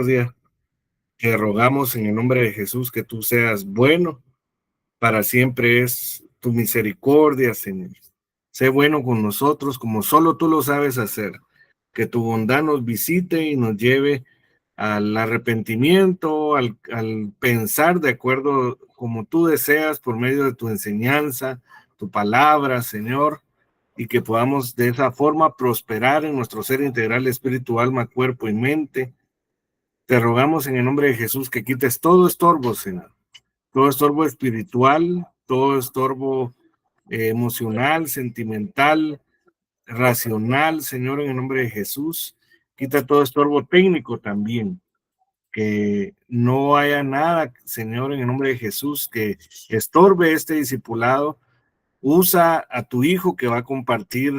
Te rogamos en el nombre de Jesús que tú seas bueno, para siempre es tu misericordia, Señor. Sé bueno con nosotros como solo tú lo sabes hacer. Que tu bondad nos visite y nos lleve al arrepentimiento, al pensar de acuerdo como tú deseas por medio de tu enseñanza, tu palabra, Señor, y que podamos de esa forma prosperar en nuestro ser integral, espíritu, alma, cuerpo y mente. Te rogamos en el nombre de Jesús que quites todo estorbo, Señor, todo estorbo espiritual, todo estorbo emocional, sentimental, racional, Señor, en el nombre de Jesús. Quita todo estorbo técnico también, que no haya nada, Señor, en el nombre de Jesús, que estorbe este discipulado. Usa a tu hijo que va a compartir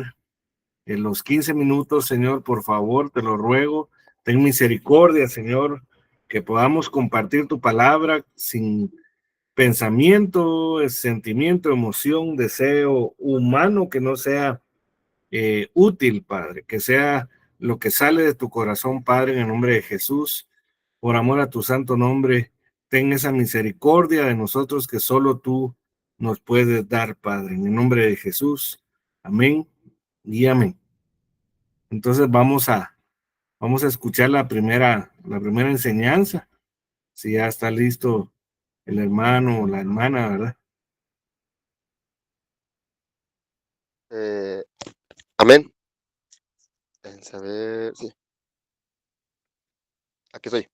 en los 15 minutos, Señor, por favor, te lo ruego. Ten misericordia, Señor, que podamos compartir tu palabra sin pensamiento, sentimiento, emoción, deseo humano que no sea útil, Padre, que sea lo que sale de tu corazón, Padre, en el nombre de Jesús. Por amor a tu santo nombre, ten esa misericordia de nosotros que solo tú nos puedes dar, Padre, en el nombre de Jesús. Amén y amén. Entonces vamos a escuchar la primera enseñanza. Si ya está listo el hermano o la hermana, ¿verdad? Amén. Saber, sí, aquí estoy.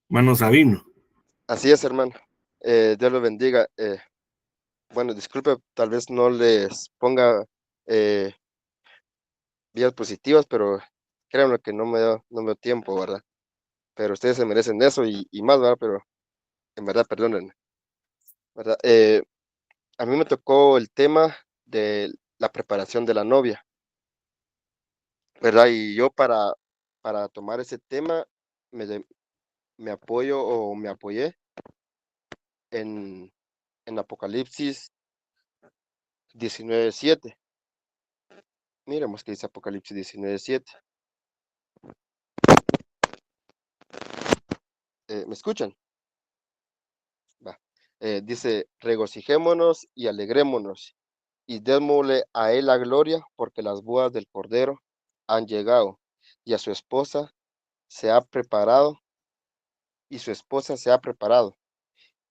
Hermano Sabino. Así es, hermano. Dios lo bendiga. Bueno, disculpe, tal vez no les ponga eh, vías positivas, pero créanme que no me dio tiempo, ¿verdad? Pero ustedes se merecen eso y más, ¿verdad? Pero en verdad, perdónenme, ¿verdad? A mí me tocó el tema de la preparación de la novia, ¿verdad? Y yo para tomar ese tema me, me apoyo o me apoyé en, en Apocalipsis 19:7. Miremos qué dice Apocalipsis 19:7. ¿Me escuchan? Va. Dice, regocijémonos y alegrémonos y démosle a él la gloria porque las bodas del Cordero han llegado y a su esposa se ha preparado y su esposa se ha preparado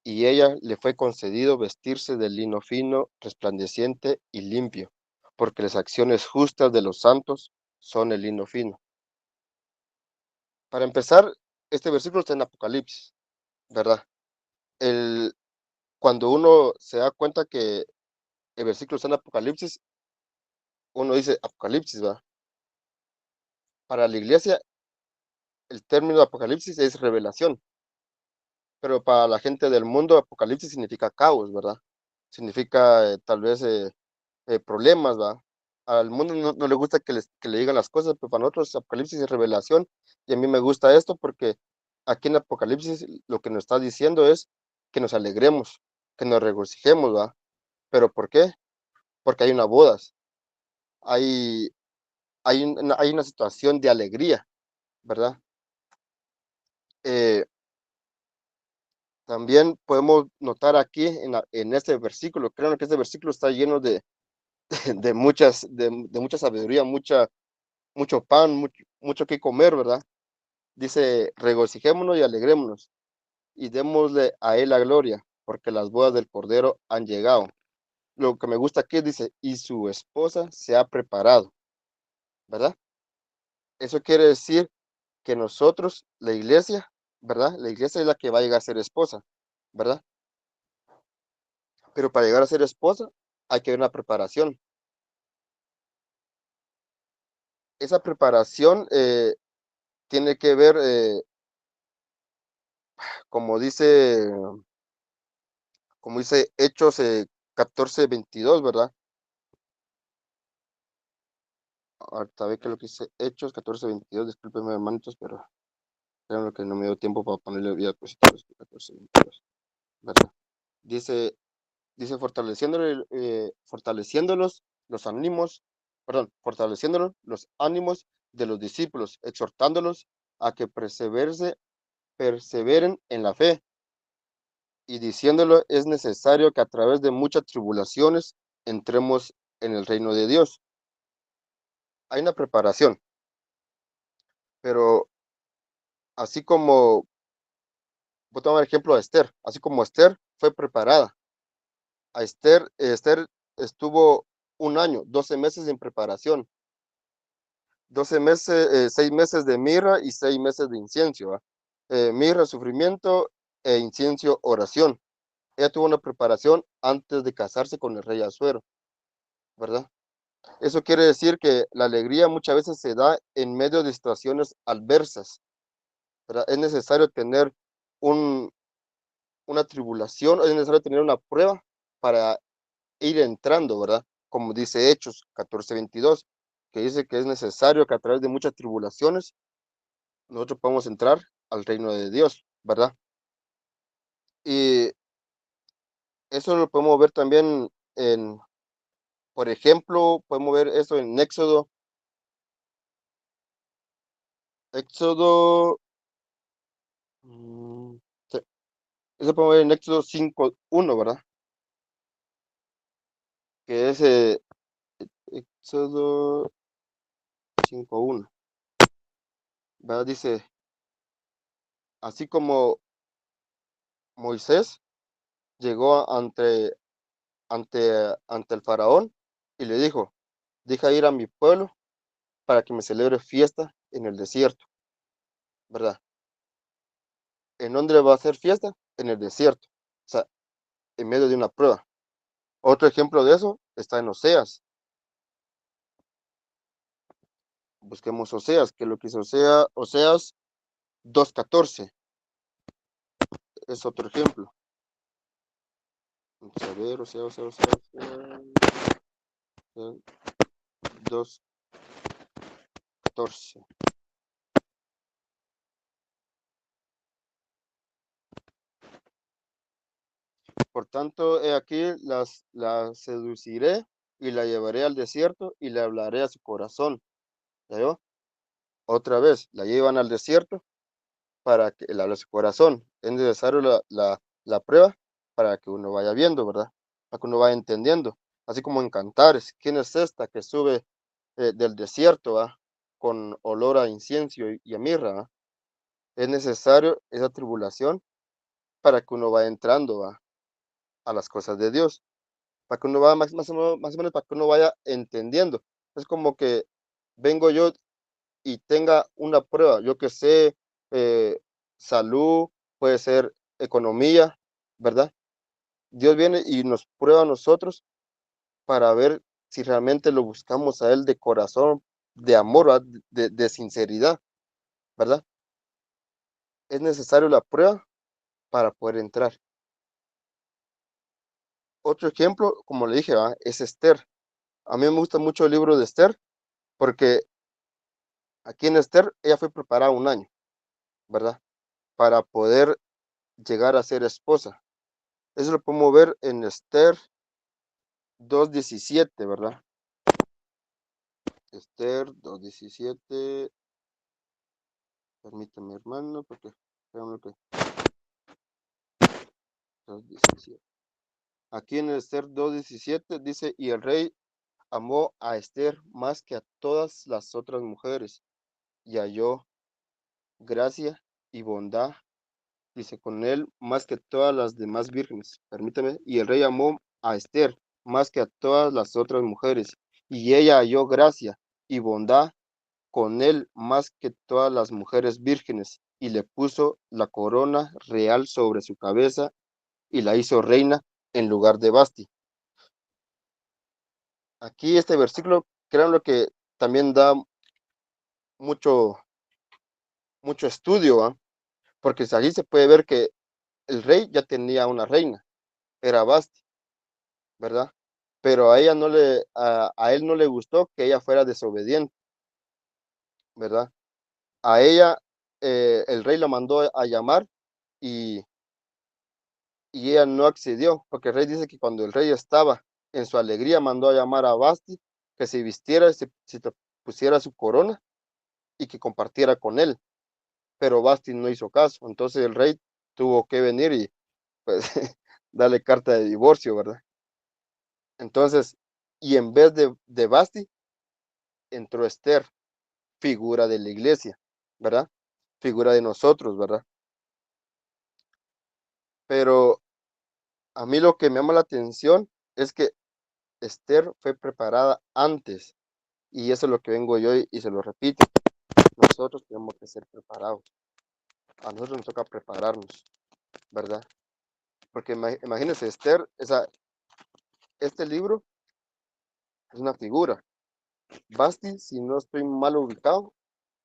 y ella le fue concedido vestirse de lino fino, resplandeciente y limpio, porque las acciones justas de los santos son el lino fino. Para empezar, este versículo está en Apocalipsis, ¿verdad? El, Cuando uno se da cuenta que el versículo está en Apocalipsis, uno dice Apocalipsis, ¿va? Para la iglesia, el término Apocalipsis es revelación, pero para la gente del mundo, Apocalipsis significa caos, ¿verdad? Significa tal vez problemas, ¿va? Al mundo no le gusta que le digan las cosas, pero para nosotros Apocalipsis es revelación y a mí me gusta esto porque aquí en Apocalipsis lo que nos está diciendo es que nos alegremos, que nos regocijemos, ¿va? ¿Pero por qué? Porque hay una bodas, hay, hay una situación de alegría, ¿verdad? Eh, También podemos notar aquí en este versículo, creo que este versículo está lleno de mucha sabiduría, mucho pan, mucho que comer, ¿verdad? Dice, regocijémonos y alegrémonos y démosle a él la gloria, porque las bodas del Cordero han llegado. Lo que me gusta aquí dice, y su esposa se ha preparado, ¿verdad? Eso quiere decir que nosotros, la iglesia, ¿verdad? La iglesia es la que va a llegar a ser esposa, ¿verdad? Pero para llegar a ser esposa hay que haber una preparación. Esa preparación tiene que ver, como dice, como dice Hechos 14:22, ¿verdad? Ahorita ve que lo que dice Hechos 14:22, discúlpenme hermanitos, pero creo que no me dio tiempo para ponerle diapositivas. 14:22, ¿verdad? Dice, fortaleciéndolos los ánimos, perdón, fortaleciéndolos los ánimos de los discípulos, exhortándolos a que perseveren en la fe, y diciéndolo es necesario que a través de muchas tribulaciones entremos en el reino de Dios. Hay una preparación, pero así como, voy a tomar el ejemplo de Esther, así como Esther fue preparada, a Esther estuvo un año, 12 meses en preparación, 12 meses, 6 meses de mirra y 6 meses de incienso, ¿va? Mirra, sufrimiento, e incienso, oración. Ella tuvo una preparación antes de casarse con el rey Asuero, ¿verdad? Eso quiere decir que la alegría muchas veces se da en medio de situaciones adversas, ¿verdad? Es necesario tener un, una tribulación, es necesario tener una prueba para ir entrando, ¿verdad? Como dice Hechos 14:22, que dice que es necesario que a través de muchas tribulaciones nosotros podamos entrar al reino de Dios, ¿verdad? Y eso lo podemos ver también en, por ejemplo, podemos ver eso en Éxodo, mm, sí, eso podemos ver en Éxodo 5:1, ¿verdad? Que es Éxodo 5:1, ¿verdad? Dice, así como Moisés llegó ante el faraón y le dijo, deja ir a mi pueblo para que me celebre fiesta en el desierto, ¿verdad? ¿En dónde va a ser fiesta? En el desierto, o sea, en medio de una prueba. Otro ejemplo de eso está en Oseas. Busquemos Oseas, que lo que hizo Oseas 2:14 es otro ejemplo. Vamos a ver, Oseas 2:14. Por tanto, he aquí la seduciré y la llevaré al desierto y le hablaré a su corazón. ¿Ya vio? Otra vez, la llevan al desierto para que le hable a su corazón. Es necesario la prueba para que uno vaya viendo, ¿verdad? Para que uno vaya entendiendo. Así como en Cantares, ¿quién es esta que sube del desierto, ¿va? Con olor a incienso y a mirra, ¿va? Es necesario esa tribulación para que uno vaya entrando, ¿va? A las cosas de Dios. Para que uno vaya más o menos para que uno vaya entendiendo. Es como que vengo yo y tenga una prueba, yo que sé, salud, puede ser economía, ¿verdad? Dios viene y nos prueba a nosotros para ver si realmente lo buscamos a Él de corazón, de amor, ¿verdad? De sinceridad, ¿verdad? Es necesario la prueba para poder entrar. Otro ejemplo, como le dije, ¿verdad? Es Esther. A mí me gusta mucho el libro de Esther porque aquí en Esther ella fue preparada un año, ¿verdad? Para poder llegar a ser esposa. Eso lo podemos ver en Esther 2:17, ¿verdad? Esther 2:17. Permítame, hermano, porque veamos lo que 2:17. Aquí en Esther 2:17 dice, y el rey amó a Esther más que a todas las otras mujeres, y halló gracia y bondad, dice, con él más que todas las demás vírgenes. Permítame, y el rey amó a Esther más que a todas las otras mujeres, y ella halló gracia y bondad con él más que todas las mujeres vírgenes, y le puso la corona real sobre su cabeza, y la hizo reina en lugar de Basti. Aquí este versículo, créanlo que también da mucho, mucho estudio, ¿eh? Porque allí se puede ver que el rey ya tenía una reina, era Basti, ¿verdad? Pero a él no le gustó que ella fuera desobediente, ¿verdad? A ella, el rey la mandó a llamar y ella no accedió, porque el rey dice que cuando el rey estaba en su alegría, mandó a llamar a Basti, que se vistiera, se pusiera su corona y que compartiera con él. pero Basti no hizo caso. Entonces el rey tuvo que venir y pues darle carta de divorcio, ¿verdad? Entonces, y en vez de Basti, entró Esther, figura de la iglesia, ¿verdad? Figura de nosotros, ¿verdad? Pero a mí lo que me llama la atención es que Esther fue preparada antes, y eso es lo que vengo yo y se lo repito. Nosotros tenemos que ser preparados. A nosotros nos toca prepararnos, ¿verdad? Porque imagínense, Esther, este libro es una figura. Basti, si no estoy mal ubicado,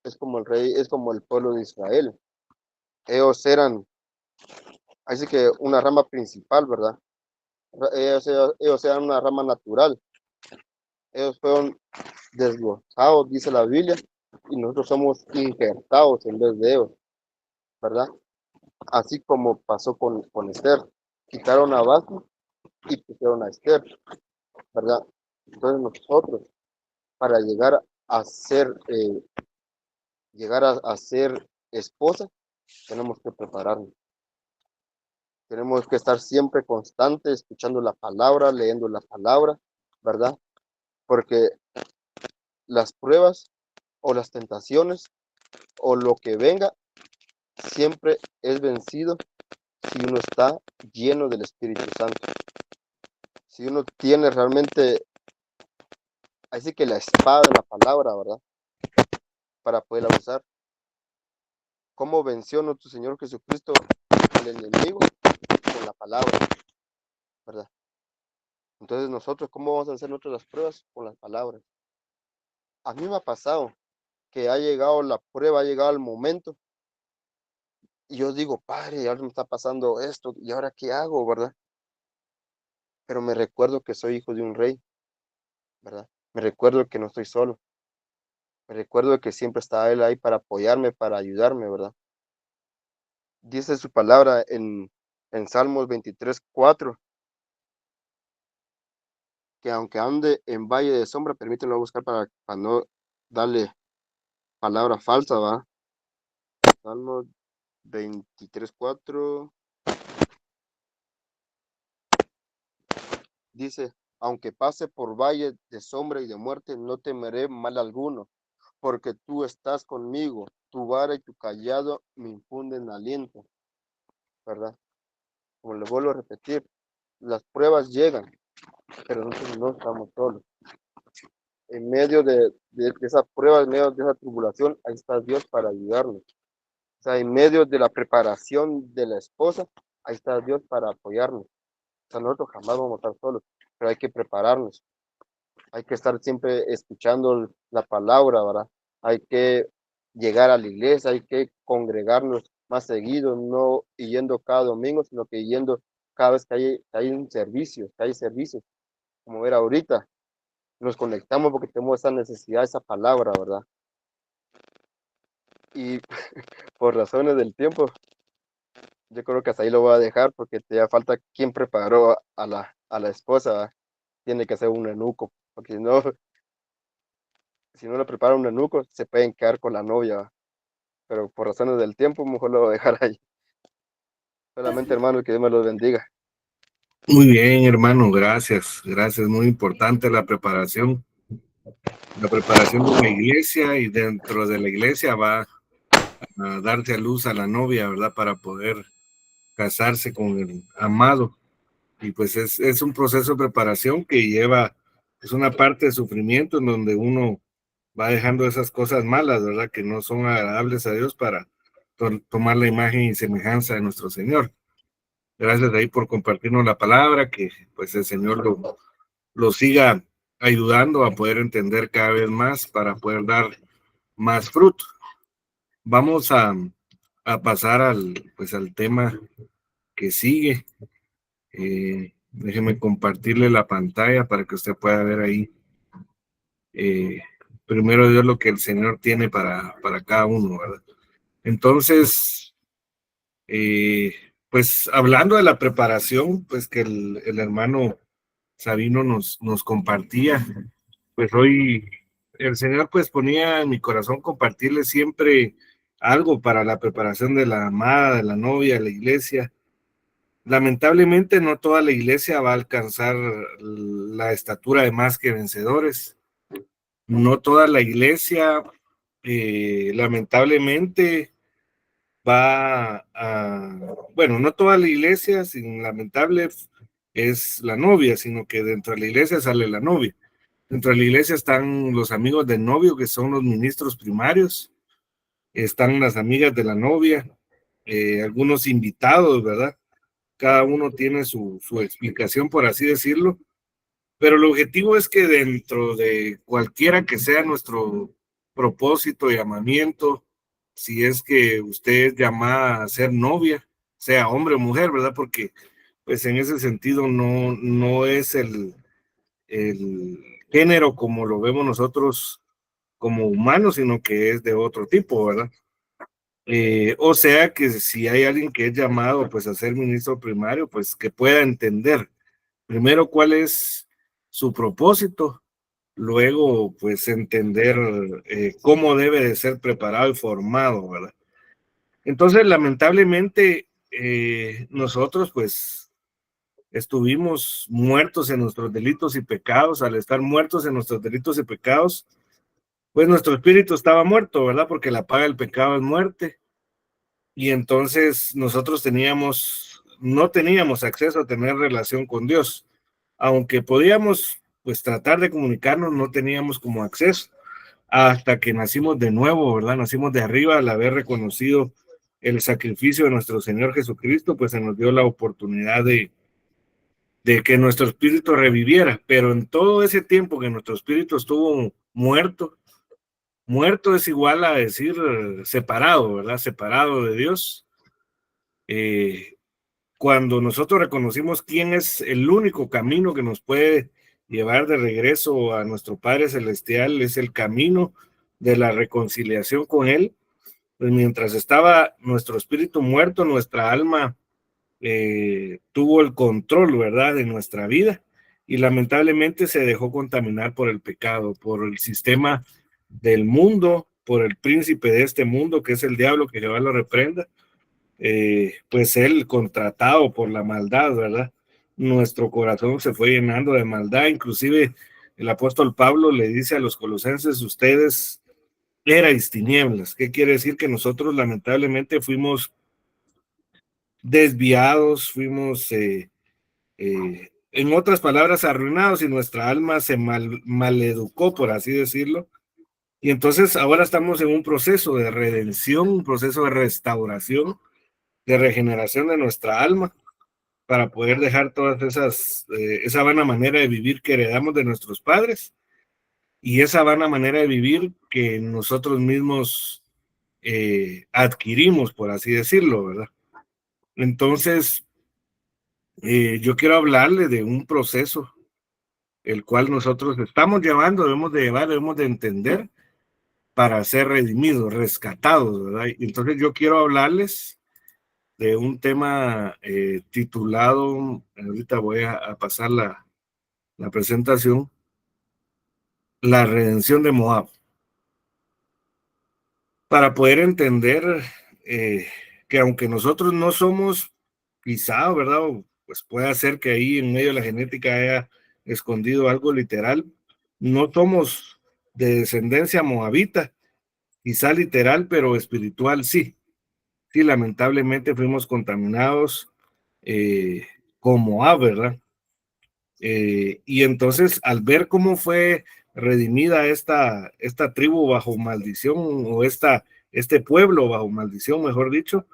es como el rey, es como el pueblo de Israel. Ellos eran, así que una rama principal, ¿verdad? Ellos eran una rama natural. Ellos fueron desglosados, dice la Biblia, y nosotros somos injertados en vez de ellos, ¿verdad? Así como pasó con Esther. Quitaron a Basti y pusieron a Esther, ¿verdad? Entonces nosotros, para llegar a ser esposa, tenemos que prepararnos. Tenemos que estar siempre constantes, escuchando la palabra, leyendo la palabra, ¿verdad? Porque las pruebas o las tentaciones o lo que venga siempre es vencido si uno está lleno del Espíritu Santo. Si uno tiene realmente, así que la espada de la palabra, ¿verdad? Para poderla usar. ¿Cómo venció nuestro Señor Jesucristo al enemigo? Con la palabra, ¿verdad? Entonces nosotros, ¿cómo vamos a hacer nosotros las pruebas? Con las palabras. A mí me ha pasado que ha llegado la prueba, ha llegado el momento, y yo digo, Padre, ahora me está pasando esto, ¿y ahora qué hago, verdad? Pero me recuerdo que soy hijo de un rey, ¿verdad? Me recuerdo que no estoy solo. Me recuerdo que siempre está Él ahí para apoyarme, para ayudarme, ¿verdad? Dice su palabra en Salmos 23:4, que aunque ande en valle de sombra, permítelo buscar para no darle palabra falsa, ¿va? Salmos 23:4 dice, aunque pase por valle de sombra y de muerte, no temeré mal alguno, porque tú estás conmigo, tu vara y tu callado me infunden aliento, ¿verdad? Como le vuelvo a repetir, las pruebas llegan, pero nosotros no estamos solos. En medio de esa prueba, en medio de esa tribulación, ahí está Dios para ayudarnos. O sea, en medio de la preparación de la esposa, ahí está Dios para apoyarnos. O sea, nosotros jamás vamos a estar solos, pero hay que prepararnos. Hay que estar siempre escuchando la palabra, ¿verdad? Hay que llegar a la iglesia, hay que congregarnos más seguido, no yendo cada domingo, sino que yendo cada vez que hay un servicio, que hay servicios, como ver ahorita, nos conectamos porque tenemos esa necesidad, esa palabra, ¿verdad? Y por razones del tiempo, yo creo que hasta ahí lo voy a dejar porque te da falta quien preparó a la esposa, ¿verdad? Tiene que ser un eunuco, porque si no le prepara un eunuco, se pueden quedar con la novia, ¿verdad? Pero por razones del tiempo, mejor lo voy a dejar ahí. Solamente, hermano, que Dios me los bendiga. Muy bien, hermano, gracias, gracias. Muy importante la preparación de la iglesia, y dentro de la iglesia va a darse a luz a la novia, ¿verdad? Para poder casarse con el amado. Y pues es un proceso de preparación que lleva, es una parte de sufrimiento en donde uno va dejando esas cosas malas, ¿verdad? Que no son agradables a Dios para tomar la imagen y semejanza de nuestro Señor. Gracias ahí por compartirnos la palabra, que pues el Señor lo siga ayudando a poder entender cada vez más para poder dar más fruto. Vamos a pasar al tema que sigue. Déjeme compartirle la pantalla para que usted pueda ver ahí. Primero Dios, lo que el Señor tiene para cada uno, ¿verdad? Entonces, pues hablando de la preparación, pues que el hermano Sabino nos compartía, pues hoy el Señor pues ponía en mi corazón compartirle siempre algo para la preparación de la amada, de la novia, de la iglesia. Lamentablemente no toda la iglesia va a alcanzar la estatura de más que vencedores. No toda la iglesia, lamentablemente, bueno, no toda la iglesia, sin lamentable, es la novia, sino que dentro de la iglesia sale la novia. Dentro de la iglesia están los amigos del novio, que son los ministros primarios, están las amigas de la novia, algunos invitados, ¿verdad? Cada uno tiene su explicación, por así decirlo, pero el objetivo es que dentro de cualquiera que sea nuestro propósito, llamamiento, si es que usted es llamada a ser novia, sea hombre o mujer, ¿verdad? Porque pues en ese sentido no es el género como lo vemos nosotros como humanos, sino que es de otro tipo, ¿verdad? O sea que si hay alguien que es llamado pues a ser ministro primario, pues que pueda entender primero cuál es su propósito, luego pues entender cómo debe de ser preparado y formado, ¿verdad? Entonces, lamentablemente, nosotros pues estuvimos muertos en nuestros delitos y pecados. Al estar muertos en nuestros delitos y pecados, pues nuestro espíritu estaba muerto, ¿verdad? Porque la paga del pecado es muerte. Y entonces nosotros no teníamos acceso a tener relación con Dios. Aunque podíamos pues tratar de comunicarnos, no teníamos como acceso hasta que nacimos de nuevo, ¿verdad? Nacimos de arriba al haber reconocido el sacrificio de nuestro Señor Jesucristo, pues se nos dio la oportunidad de que nuestro espíritu reviviera, pero en todo ese tiempo que nuestro espíritu estuvo muerto, muerto es igual a decir separado, ¿verdad? Separado de Dios. Eh, Cuando nosotros reconocimos quién es el único camino que nos puede llevar de regreso a nuestro Padre Celestial, es el camino de la reconciliación con Él, pues mientras estaba nuestro espíritu muerto, nuestra alma tuvo el control, ¿verdad?, de nuestra vida y lamentablemente se dejó contaminar por el pecado, por el sistema del mundo, por el príncipe de este mundo, que es el diablo, que Jehová lo reprenda. Pues él contratado por la maldad, ¿verdad? Nuestro corazón se fue llenando de maldad, inclusive el apóstol Pablo le dice a los colosenses, ustedes erais tinieblas. ¿Qué quiere decir? Que nosotros lamentablemente fuimos desviados, fuimos, en otras palabras, arruinados y nuestra alma se maleducó, por así decirlo. Y entonces ahora estamos en un proceso de redención, un proceso de restauración, de regeneración de nuestra alma, para poder dejar todas esa vana manera de vivir que heredamos de nuestros padres y esa vana manera de vivir que nosotros mismos adquirimos, por así decirlo, ¿verdad? Entonces, yo quiero hablarle de un proceso el cual nosotros estamos llevando, debemos de llevar, debemos de entender para ser redimidos, rescatados, ¿verdad? Y entonces yo quiero hablarles de un tema titulado, ahorita voy a pasar la presentación, la redención de Moab, para poder entender eh, que aunque nosotros no somos, quizá, ¿verdad? Pues puede ser que ahí en medio de la genética haya escondido algo literal. No somos de descendencia moabita, quizá literal, pero espiritual sí. Sí, lamentablemente fuimos contaminados con Moab, ¿verdad? Y entonces, al ver cómo fue redimida esta tribu bajo maldición, o este pueblo bajo maldición, mejor dicho,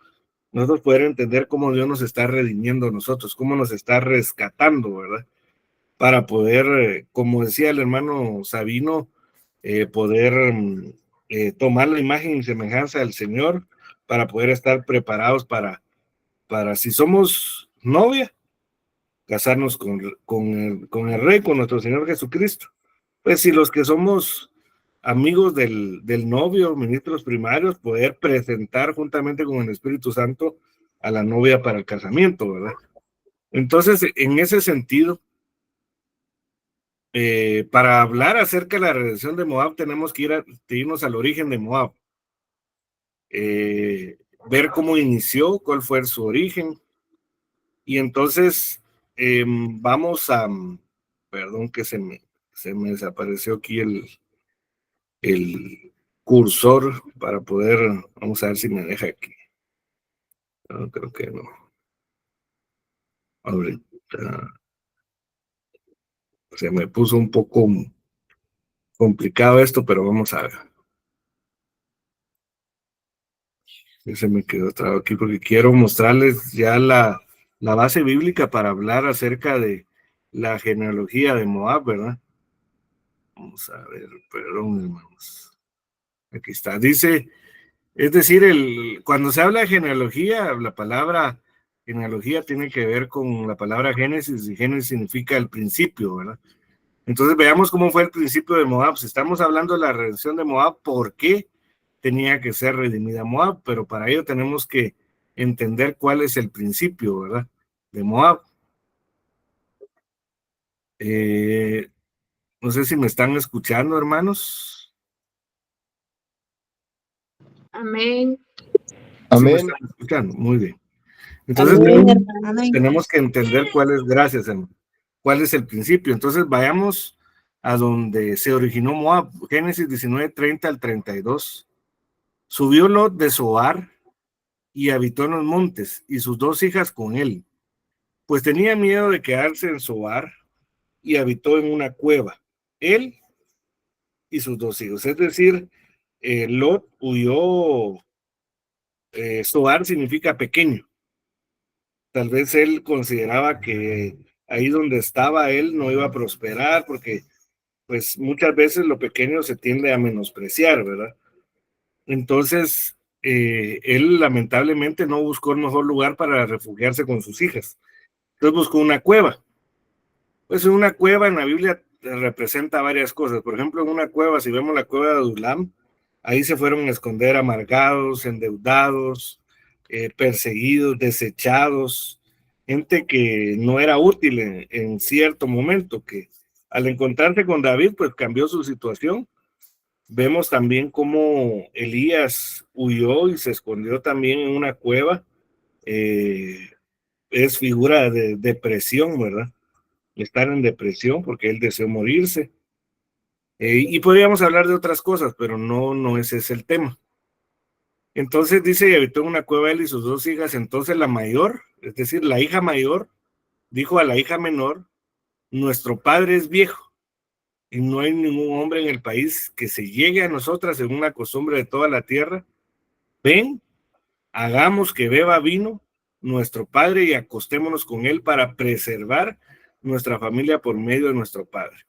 nosotros poder entender cómo Dios nos está redimiendo a nosotros, cómo nos está rescatando, ¿verdad? Para poder, como decía el hermano Sabino, poder tomar la imagen y semejanza del Señor, para poder estar preparados para si somos novia, casarnos con el Rey, con nuestro Señor Jesucristo. Pues si los que somos amigos del novio, ministros primarios, poder presentar juntamente con el Espíritu Santo a la novia para el casamiento, ¿verdad? Entonces, en ese sentido, para hablar acerca de la redención de Moab, tenemos que irnos al origen de Moab. ver cómo inició, cuál fue su origen. Y entonces vamos a, perdón que se me desapareció aquí el cursor para poder, vamos a ver si me deja aquí. No, creo que no. Ahorita se me puso un poco complicado esto, pero vamos a ver. Se me quedó trabado aquí porque quiero mostrarles ya la base bíblica para hablar acerca de la genealogía de Moab, ¿verdad? Vamos a ver, perdón, hermanos. Aquí está. Dice, es decir, cuando se habla de genealogía, la palabra genealogía tiene que ver con la palabra Génesis, y Génesis significa el principio, ¿verdad? Entonces veamos cómo fue el principio de Moab. Si estamos hablando de la redención de Moab, ¿por qué tenía que ser redimida Moab? Pero para ello tenemos que entender cuál es el principio, ¿verdad? De Moab. No sé si me están escuchando, hermanos. Amén. Sí me Amén. están escuchando, muy bien. Entonces tenemos que entender cuál es, gracias, hermano, cuál es el principio. Entonces vayamos a donde se originó Moab, Génesis 19, 30 al 32. Subió Lot de Zoar y habitó en los montes, y sus 2 hijas con él, pues tenía miedo de quedarse en Zoar, y habitó en una cueva, él y sus 2 hijos. Es decir, Lot huyó, Zoar significa pequeño. Tal vez él consideraba que ahí donde estaba él no iba a prosperar, porque pues muchas veces lo pequeño se tiende a menospreciar, ¿verdad? Entonces, él lamentablemente no buscó el mejor lugar para refugiarse con sus hijas. Entonces buscó una cueva. Pues una cueva en la Biblia representa varias cosas. Por ejemplo, en una cueva, si vemos la cueva de Adulam, ahí se fueron a esconder amargados, endeudados, perseguidos, desechados, gente que no era útil en cierto momento, que al encontrarse con David, pues cambió su situación. Vemos también cómo Elías huyó y se escondió también en una cueva. Es figura de depresión, ¿verdad? Estar en depresión porque él deseó morirse. Y podríamos hablar de otras cosas, pero no ese es el tema. Entonces dice, y habitó en una cueva él y sus 2 hijas. Entonces la mayor, es decir, la hija mayor, dijo a la hija menor, nuestro padre es viejo y no hay ningún hombre en el país que se llegue a nosotras según la costumbre de toda la tierra. Ven, hagamos que beba vino nuestro padre y acostémonos con él para preservar nuestra familia por medio de nuestro padre.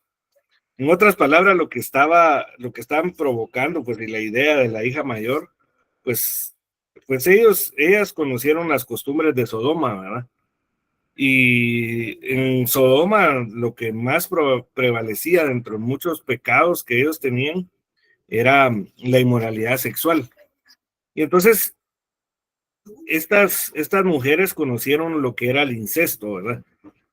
En otras palabras, lo que estaban provocando, pues, y la idea de la hija mayor, pues ellas conocieron las costumbres de Sodoma, ¿verdad? Y en Sodoma lo que más prevalecía dentro de muchos pecados que ellos tenían era la inmoralidad sexual. Y entonces estas mujeres conocieron lo que era el incesto, ¿verdad?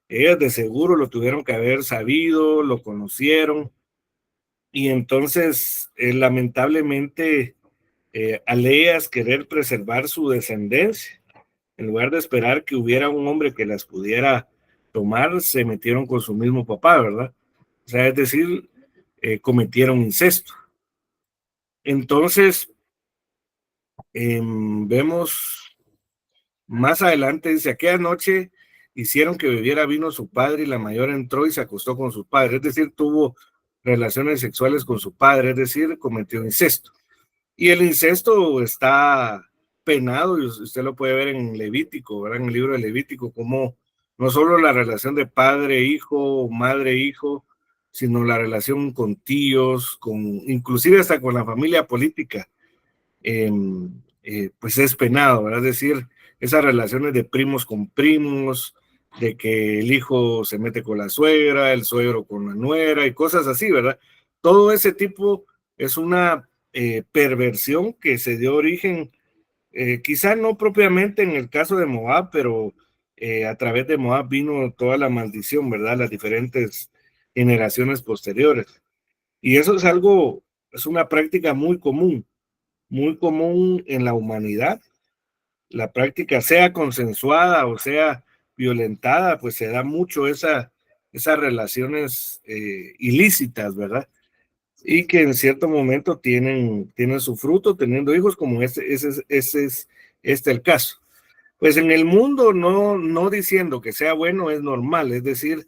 Ellas de seguro lo tuvieron que haber sabido, lo conocieron. Y entonces, lamentablemente, al ellas querer preservar su descendencia, en lugar de esperar que hubiera un hombre que las pudiera tomar, se metieron con su mismo papá, ¿verdad? O sea, es decir, cometieron incesto. Entonces, vemos más adelante, dice, aquella noche hicieron que bebiera vino su padre y la mayor entró y se acostó con su padre, es decir, tuvo relaciones sexuales con su padre, es decir, cometió incesto. Y el incesto está penado, y usted lo puede ver en Levítico, ¿verdad? En el libro de Levítico, como no solo la relación de padre-hijo, madre-hijo, sino la relación con tíos, inclusive hasta con la familia política, pues es penado, ¿verdad? Es decir, esas relaciones de primos con primos, de que el hijo se mete con la suegra, el suegro con la nuera y cosas así, ¿verdad? Todo ese tipo es una perversión que se dio origen, quizá no propiamente en el caso de Moab, pero a través de Moab vino toda la maldición, ¿verdad? Las diferentes generaciones posteriores. Y eso es algo, es una práctica muy común, muy común en la humanidad. La práctica, sea consensuada o sea violentada, pues se da mucho esas relaciones ilícitas, ¿verdad? Y que en cierto momento tienen su fruto teniendo hijos, como ese es el caso. Pues en el mundo no diciendo que sea bueno es normal, es decir,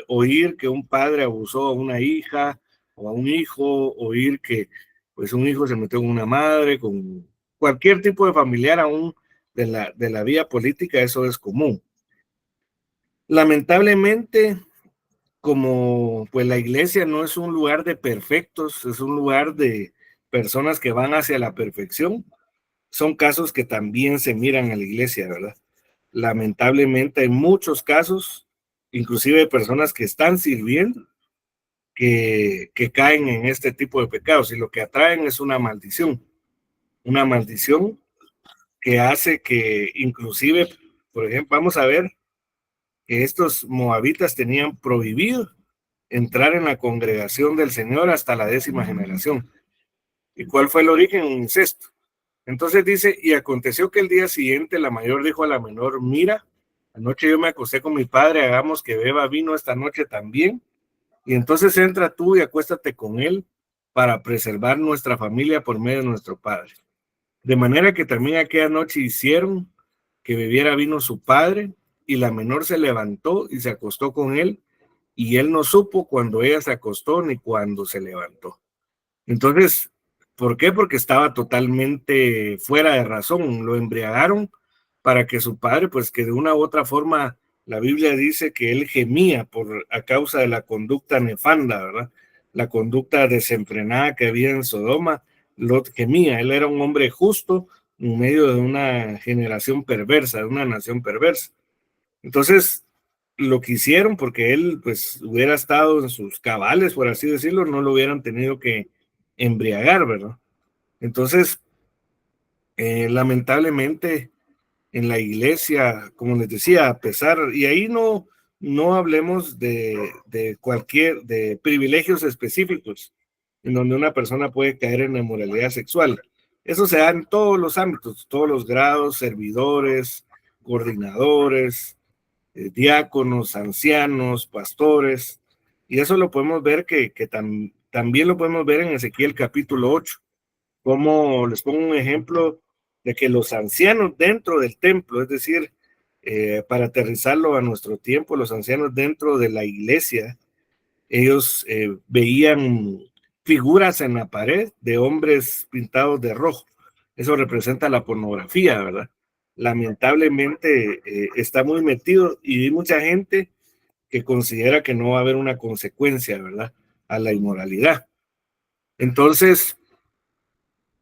oír que un padre abusó a una hija o a un hijo, oír que pues un hijo se metió con una madre, con cualquier tipo de familiar aún de la vía política, eso es común. Lamentablemente, como pues la iglesia no es un lugar de perfectos, es un lugar de personas que van hacia la perfección, son casos que también se miran a la iglesia, ¿verdad? Lamentablemente hay muchos casos, inclusive de personas que están sirviendo, que caen en este tipo de pecados y lo que atraen es una maldición que hace que inclusive, por ejemplo, vamos a ver que estos moabitas tenían prohibido entrar en la congregación del Señor hasta la 10ª generación. ¿Y cuál fue el origen? Un incesto. Entonces dice, y aconteció que el día siguiente la mayor dijo a la menor, mira, anoche yo me acosté con mi padre, hagamos que beba vino esta noche también, y entonces entra tú y acuéstate con él para preservar nuestra familia por medio de nuestro padre. De manera que también aquella noche hicieron que bebiera vino su padre, y la menor se levantó y se acostó con él, y él no supo cuando ella se acostó ni cuando se levantó. Entonces, ¿por qué? Porque estaba totalmente fuera de razón. Lo embriagaron para que su padre, pues que de una u otra forma, la Biblia dice que él gemía a causa de la conducta nefanda, ¿verdad? La conducta desenfrenada que había en Sodoma, Lot gemía. Él era un hombre justo en medio de una generación perversa, de una nación perversa. Entonces, lo que hicieron, porque él pues hubiera estado en sus cabales, por así decirlo, no lo hubieran tenido que embriagar, ¿verdad? Entonces, lamentablemente en la iglesia, como les decía, a pesar, y ahí no hablemos de privilegios específicos en donde una persona puede caer en la inmoralidad sexual. Eso se da en todos los ámbitos, todos los grados, servidores, coordinadores, diáconos, ancianos, pastores, y eso lo podemos ver también lo podemos ver en Ezequiel capítulo 8, como les pongo un ejemplo de que los ancianos dentro del templo, es decir, para aterrizarlo a nuestro tiempo, los ancianos dentro de la iglesia, ellos veían figuras en la pared de hombres pintados de rojo. Eso representa la pornografía, ¿verdad? Lamentablemente está muy metido y hay mucha gente que considera que no va a haber una consecuencia, ¿verdad? A la inmoralidad. Entonces,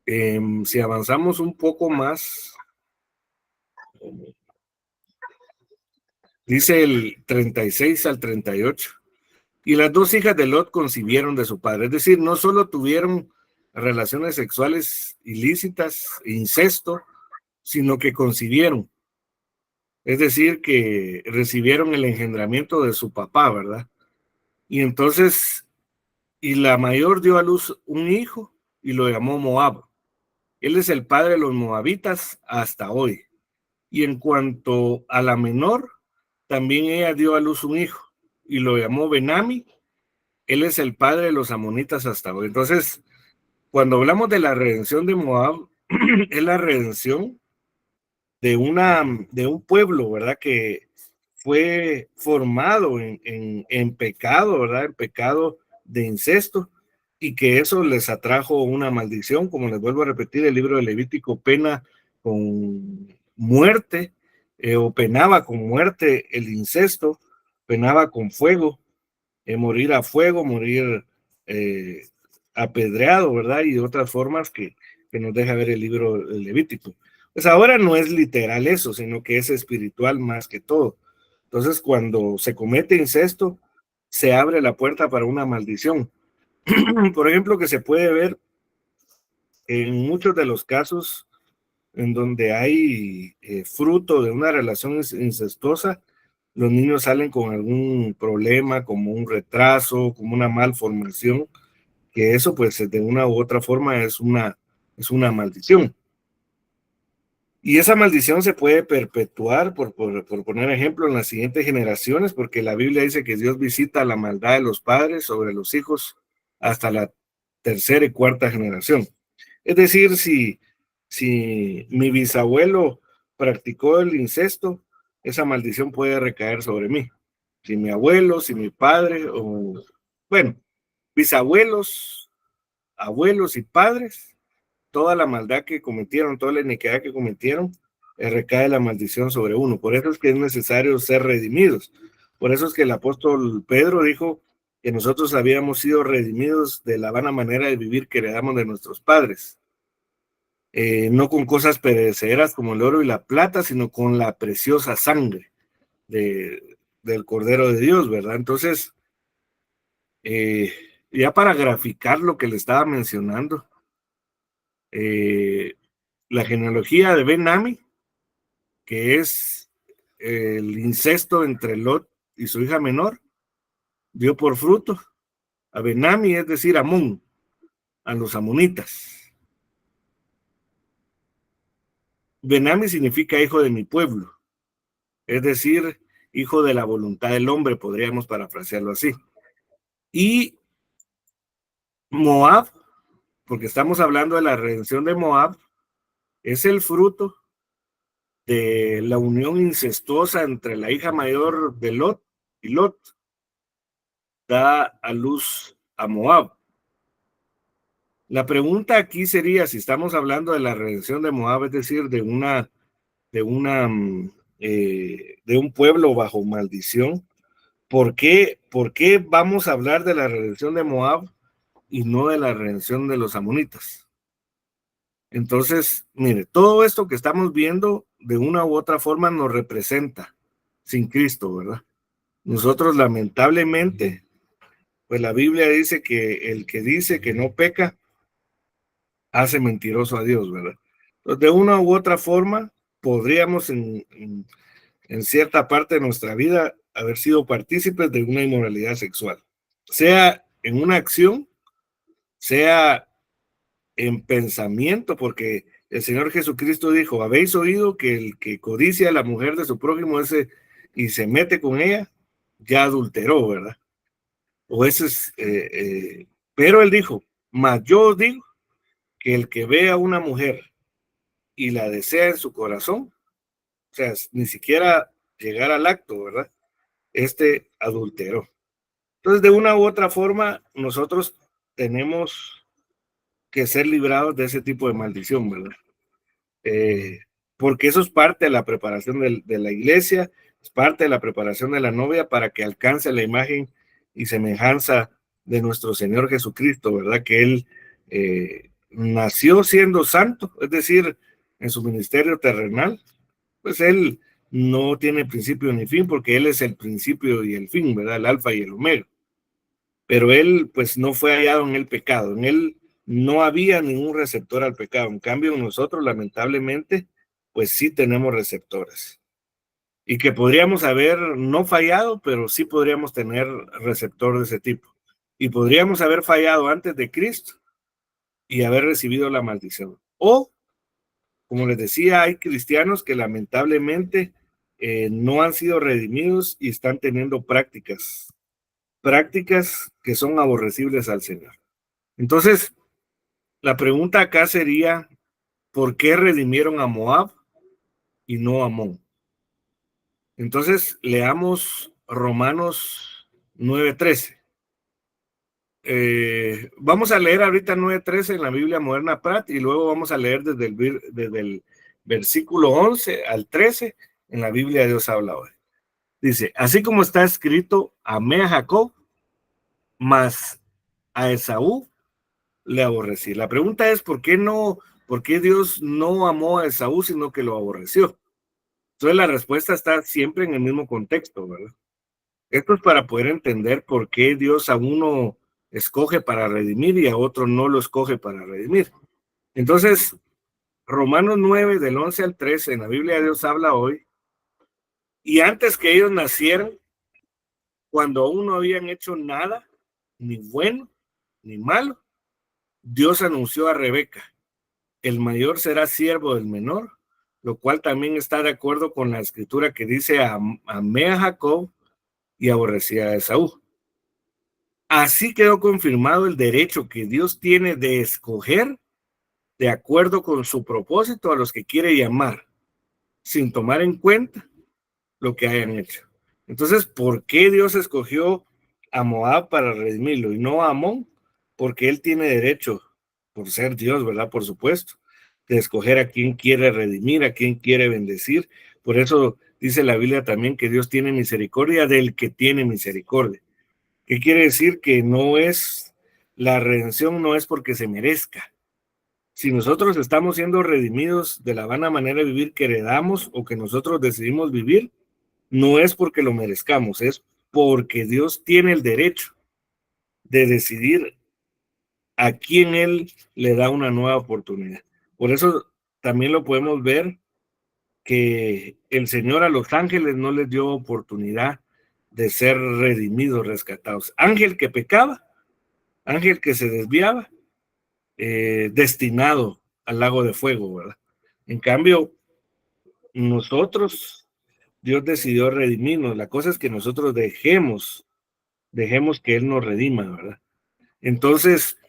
si avanzamos un poco más, dice el 36 al 38, y las dos hijas de Lot concibieron de su padre, es decir, no solo tuvieron relaciones sexuales ilícitas, incesto, sino que concibieron, es decir, que recibieron el engendramiento de su papá, ¿verdad? Y entonces, y la mayor dio a luz un hijo y lo llamó Moab. Él es el padre de los moabitas hasta hoy. Y en cuanto a la menor, también ella dio a luz un hijo y lo llamó Benami. Él es el padre de los amonitas hasta hoy. Entonces, cuando hablamos de la redención de Moab, es la redención de un pueblo, ¿verdad? Que fue formado en pecado, ¿verdad? En pecado de incesto, y que eso les atrajo una maldición. Como les vuelvo a repetir, el libro de Levítico pena con muerte, o penaba con muerte el incesto, penaba con fuego, morir a fuego, morir apedreado, ¿verdad? Y de otras formas que nos deja ver el libro del Levítico. Pues ahora no es literal eso, sino que es espiritual más que todo. Entonces, cuando se comete incesto, se abre la puerta para una maldición. Por ejemplo, que se puede ver en muchos de los casos en donde hay fruto de una relación incestuosa, los niños salen con algún problema, como un retraso, como una malformación, que eso pues de una u otra forma es es una maldición. Y esa maldición se puede perpetuar, por poner ejemplo, en las siguientes generaciones, porque la Biblia dice que Dios visita la maldad de los padres sobre los hijos hasta la tercera y cuarta generación. Es decir, si mi bisabuelo practicó el incesto, esa maldición puede recaer sobre mí. Si mi abuelo, si mi padre, o bueno, bisabuelos, abuelos y padres, toda la maldad que cometieron, toda la iniquidad que cometieron, recae la maldición sobre uno. Por eso es que es necesario ser redimidos. Por eso es que el apóstol Pedro dijo que nosotros habíamos sido redimidos de la vana manera de vivir que heredamos de nuestros padres. No con cosas perecederas como el oro y la plata, sino con la preciosa sangre del Cordero de Dios, ¿verdad? Entonces, ya para graficar lo que le estaba mencionando, la genealogía de Ben-Ami, que es el incesto entre Lot y su hija menor, dio por fruto a Ben-Ami, es decir, a Amón, a los amonitas. Ben-Ami significa hijo de mi pueblo, es decir, hijo de la voluntad del hombre, podríamos parafrasearlo así. Y Moab, porque estamos hablando de la redención de Moab, es el fruto de la unión incestuosa entre la hija mayor de Lot y Lot. Da a luz a Moab. La pregunta aquí sería, si estamos hablando de la redención de Moab, es decir, de un pueblo bajo maldición, ¿por qué vamos a hablar de la redención de Moab y no de la redención de los amonitas? Entonces, mire, todo esto que estamos viendo de una u otra forma nos representa sin Cristo, ¿verdad? Nosotros lamentablemente, pues la Biblia dice que el que dice que no peca, hace mentiroso a Dios, ¿verdad? Entonces, de una u otra forma, podríamos en cierta parte de nuestra vida haber sido partícipes de una inmoralidad sexual, sea en una acción, sea en pensamiento, porque el Señor Jesucristo dijo, habéis oído que el que codicia a la mujer de su prójimo ese y se mete con ella, ya adulteró, ¿verdad? O ese es, pero él dijo, mas yo os digo que el que ve a una mujer y la desea en su corazón, o sea, ni siquiera llegar al acto, ¿verdad? Adulteró. Entonces, de una u otra forma, nosotros tenemos que ser librados de ese tipo de maldición, ¿verdad? Porque eso es parte de la preparación de la iglesia, es parte de la preparación de la novia para que alcance la imagen y semejanza de nuestro Señor Jesucristo, ¿verdad? Que Él nació siendo santo, es decir, en su ministerio terrenal, pues Él no tiene principio ni fin, porque Él es el principio y el fin, ¿verdad? El alfa y el omega. Pero Él, pues, no fue hallado en el pecado, en Él no había ningún receptor al pecado. En cambio, nosotros, lamentablemente, pues sí tenemos receptores. Y que podríamos haber no fallado, pero sí podríamos tener receptor de ese tipo. Y podríamos haber fallado antes de Cristo y haber recibido la maldición. O, como les decía, hay cristianos que lamentablemente no han sido redimidos y están teniendo prácticas que son aborrecibles al Señor. Entonces, la pregunta acá sería, ¿por qué redimieron a Moab y no a Amón? Entonces, leamos Romanos 9:13. Vamos a leer ahorita 9:13 en la Biblia Moderna Pratt y luego vamos a leer desde el versículo 11 al 13 en la Biblia Dios habla hoy. Dice, así como está escrito, amé a Jacob, mas a Esaú le aborrecí. La pregunta es, ¿por qué Dios no amó a Esaú, sino que lo aborreció? Entonces la respuesta está siempre en el mismo contexto, ¿verdad? Esto es para poder entender por qué Dios a uno escoge para redimir y a otro no lo escoge para redimir. Entonces, Romanos 9, del 11 al 13, en la Biblia Dios habla hoy, y antes que ellos nacieran, cuando aún no habían hecho nada, ni bueno, ni malo, Dios anunció a Rebeca, el mayor será siervo del menor, lo cual también está de acuerdo con la escritura que dice: amé a Jacob y aborrecía a Esaú. Así quedó confirmado el derecho que Dios tiene de escoger de acuerdo con su propósito a los que quiere llamar, sin tomar en cuenta lo que hayan hecho. Entonces, ¿por qué Dios escogió a Moab para redimirlo y no a Amón? Porque él tiene derecho, por ser Dios, ¿verdad? Por supuesto, de escoger a quien quiere redimir, a quien quiere bendecir. Por eso dice la Biblia también que Dios tiene misericordia del que tiene misericordia. ¿Qué quiere decir? Que no es, la redención no es porque se merezca. Si nosotros estamos siendo redimidos de la vana manera de vivir que heredamos o que nosotros decidimos vivir, no es porque lo merezcamos, es porque Dios tiene el derecho de decidir a quién Él le da una nueva oportunidad. Por eso también lo podemos ver que el Señor a los ángeles no les dio oportunidad de ser redimidos, rescatados. Ángel que pecaba, ángel que se desviaba, destinado al lago de fuego, ¿verdad? En cambio, nosotros, Dios decidió redimirnos. La cosa es que nosotros dejemos que Él nos redima, ¿verdad? Entonces,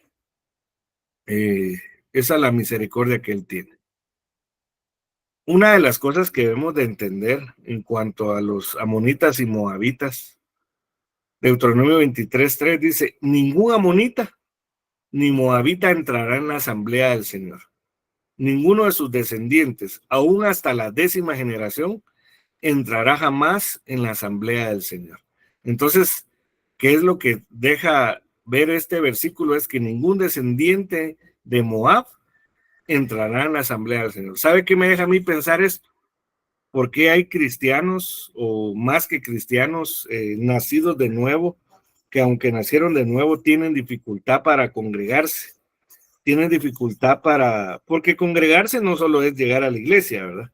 esa es la misericordia que Él tiene. Una de las cosas que debemos de entender en cuanto a los amonitas y moabitas, Deuteronomio 23:3 dice: ningún amonita ni moabita entrará en la asamblea del Señor. Ninguno de sus descendientes, aún hasta la 10ª generación, entrará jamás en la asamblea del Señor. Entonces, ¿qué es lo que deja ver este versículo? Es que ningún descendiente de Moab entrará en la asamblea del Señor. ¿Sabe qué me deja a mí pensar esto? ¿Por qué hay cristianos, o más que cristianos, nacidos de nuevo, que aunque nacieron de nuevo tienen dificultad para congregarse? Tienen dificultad porque congregarse no solo es llegar a la iglesia, ¿verdad?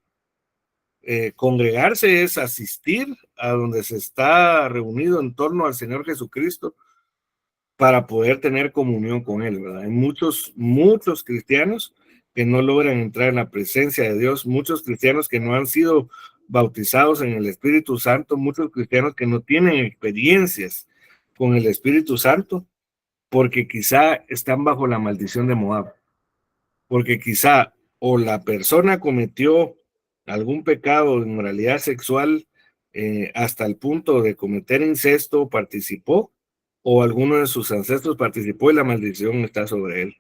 Congregarse es asistir a donde se está reunido en torno al Señor Jesucristo para poder tener comunión con Él, ¿verdad? Hay muchos cristianos que no logran entrar en la presencia de Dios, muchos cristianos que no han sido bautizados en el Espíritu Santo, muchos cristianos que no tienen experiencias con el Espíritu Santo, porque quizá están bajo la maldición de Moab, porque quizá o la persona cometió algún pecado de inmoralidad sexual hasta el punto de cometer incesto, participó, o alguno de sus ancestros participó y la maldición está sobre él.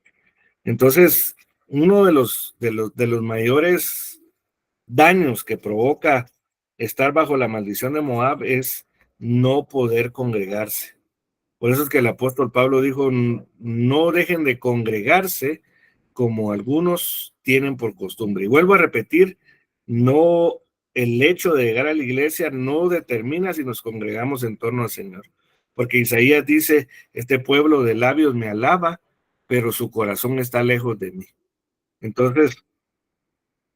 Entonces, uno de los mayores daños que provoca estar bajo la maldición de Moab es no poder congregarse. Por eso es que el apóstol Pablo dijo: no dejen de congregarse como algunos tienen por costumbre. Y vuelvo a repetir, no, el hecho de llegar a la iglesia no determina si nos congregamos en torno al Señor. Porque Isaías dice: este pueblo de labios me alaba, pero su corazón está lejos de mí. Entonces,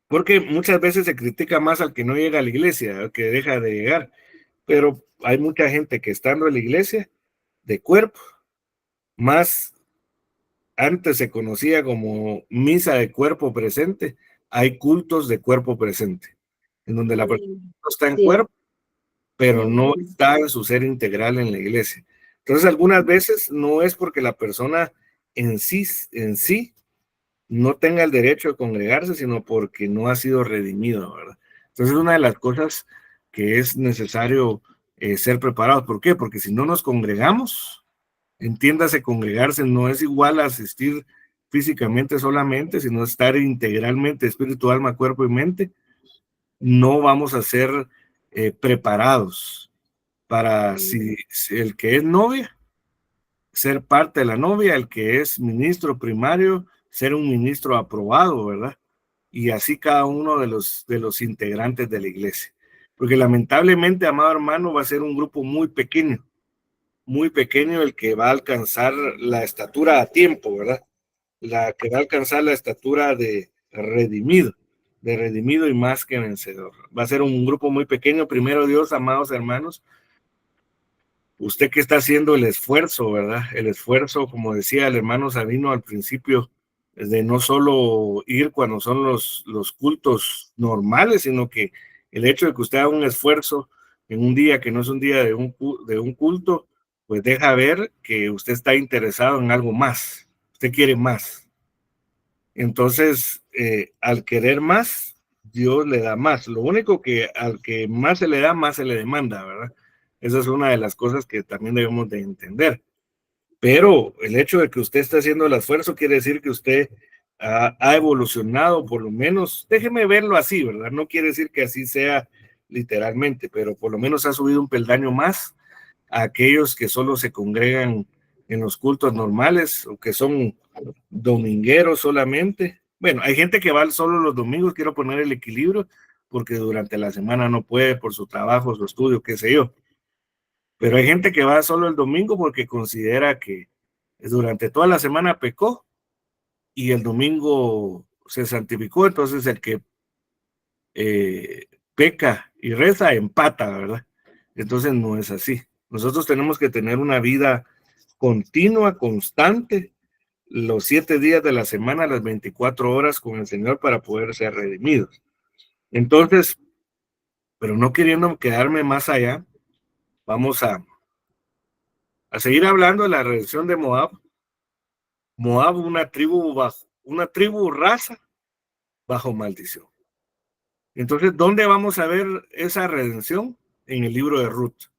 porque muchas veces se critica más al que no llega a la iglesia, al que deja de llegar, pero hay mucha gente que estando en la iglesia, de cuerpo, más antes se conocía como misa de cuerpo presente, hay cultos de cuerpo presente, en donde la persona no está en cuerpo, pero no está en su ser integral en la iglesia. Entonces, algunas veces no es porque la persona en sí no tenga el derecho de congregarse, sino porque no ha sido redimido, ¿verdad? Entonces, una de las cosas que es necesario ser preparados. ¿Por qué? Porque si no nos congregamos, entiéndase, congregarse no es igual a asistir físicamente solamente, sino estar integralmente, espíritu, alma, cuerpo y mente. No vamos a ser preparados para si el que es novia, ser parte de la novia, el que es ministro primario, ser un ministro aprobado, ¿verdad? Y así cada uno de los integrantes de la iglesia. Porque lamentablemente, amado hermano, va a ser un grupo muy pequeño el que va a alcanzar la estatura a tiempo, ¿verdad? La que va a alcanzar la estatura de redimido y más que vencedor. Va a ser un grupo muy pequeño. Primero Dios, amados hermanos, usted que está haciendo el esfuerzo, ¿verdad? El esfuerzo, como decía el hermano Sabino al principio, de no solo ir cuando son los cultos normales, sino que el hecho de que usted haga un esfuerzo en un día que no es un día de un culto, pues deja ver que usted está interesado en algo más, usted quiere más. Entonces, al querer más, Dios le da más. Lo único que al que más se le da, más se le demanda, ¿verdad? Esa es una de las cosas que también debemos de entender. Pero el hecho de que usted esté haciendo el esfuerzo quiere decir que usted ha evolucionado, por lo menos, déjeme verlo así, ¿verdad? No quiere decir que así sea literalmente, pero por lo menos ha subido un peldaño más a aquellos que solo se congregan en los cultos normales o que son domingueros solamente. Bueno, hay gente que va solo los domingos, quiero poner el equilibrio, porque durante la semana no puede por su trabajo, su estudio, qué sé yo. Pero hay gente que va solo el domingo porque considera que durante toda la semana pecó y el domingo se santificó, entonces el que peca y reza empata, ¿verdad? Entonces no es así. Nosotros tenemos que tener una vida continua, constante, los 7 días de la semana, las 24 horas con el Señor para poder ser redimidos. Entonces, pero no queriendo quedarme más allá, vamos a seguir hablando de la redención de Moab. Moab, una tribu raza bajo maldición. Entonces, ¿dónde vamos a ver esa redención? En el libro de Ruth.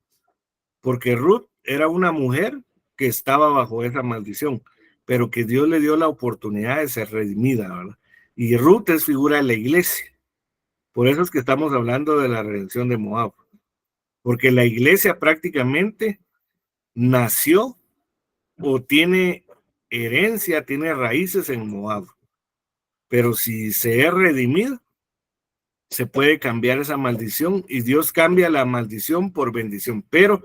Porque Ruth era una mujer que estaba bajo esa maldición, pero que Dios le dio la oportunidad de ser redimida, ¿verdad? Y Ruth es figura de la iglesia. Por eso es que estamos hablando de la redención de Moab. Porque la iglesia prácticamente nació o tiene herencia, tiene raíces en Moab. Pero si se es redimido, se puede cambiar esa maldición y Dios cambia la maldición por bendición. Pero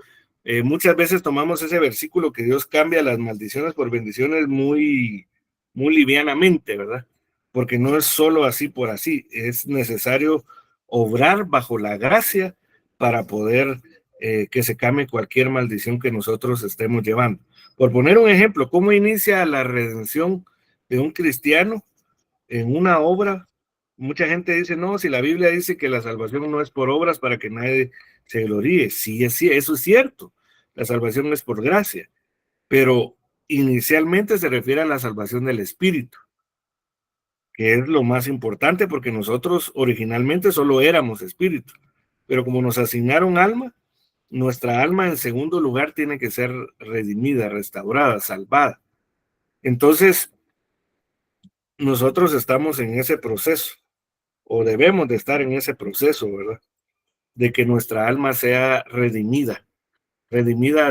muchas veces tomamos ese versículo que Dios cambia las maldiciones por bendiciones muy livianamente, ¿verdad? Porque no es solo así por así, es necesario obrar bajo la gracia para poder que se cambie cualquier maldición que nosotros estemos llevando. Por poner un ejemplo, ¿cómo inicia la redención de un cristiano? En una obra. Mucha gente dice, no, si la Biblia dice que la salvación no es por obras para que nadie se gloríe. Sí, eso es cierto. La salvación es por gracia, pero inicialmente se refiere a la salvación del espíritu, que es lo más importante porque nosotros originalmente solo éramos espíritu, pero como nos asignaron alma, nuestra alma en segundo lugar tiene que ser redimida, restaurada, salvada. Entonces, nosotros estamos en ese proceso, o debemos de estar en ese proceso, ¿verdad? De que nuestra alma sea redimida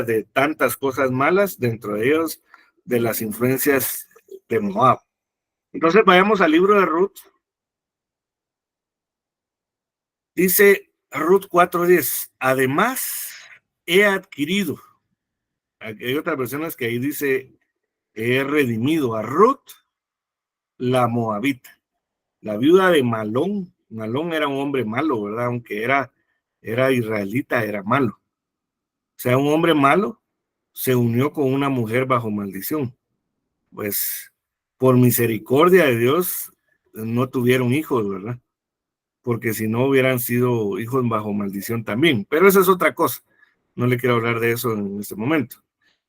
de tantas cosas malas, dentro de ellos de las influencias de Moab. Entonces vayamos al libro de Ruth. Dice Ruth 4:10, además he adquirido, hay otras versiones que ahí dice he redimido a Ruth, la moabita, la viuda de Malón. Malón era un hombre malo, ¿verdad? Aunque era israelita, era malo. O sea, un hombre malo se unió con una mujer bajo maldición. Pues por misericordia de Dios no tuvieron hijos, ¿verdad? Porque si no hubieran sido hijos bajo maldición también. Pero esa es otra cosa. No le quiero hablar de eso en este momento.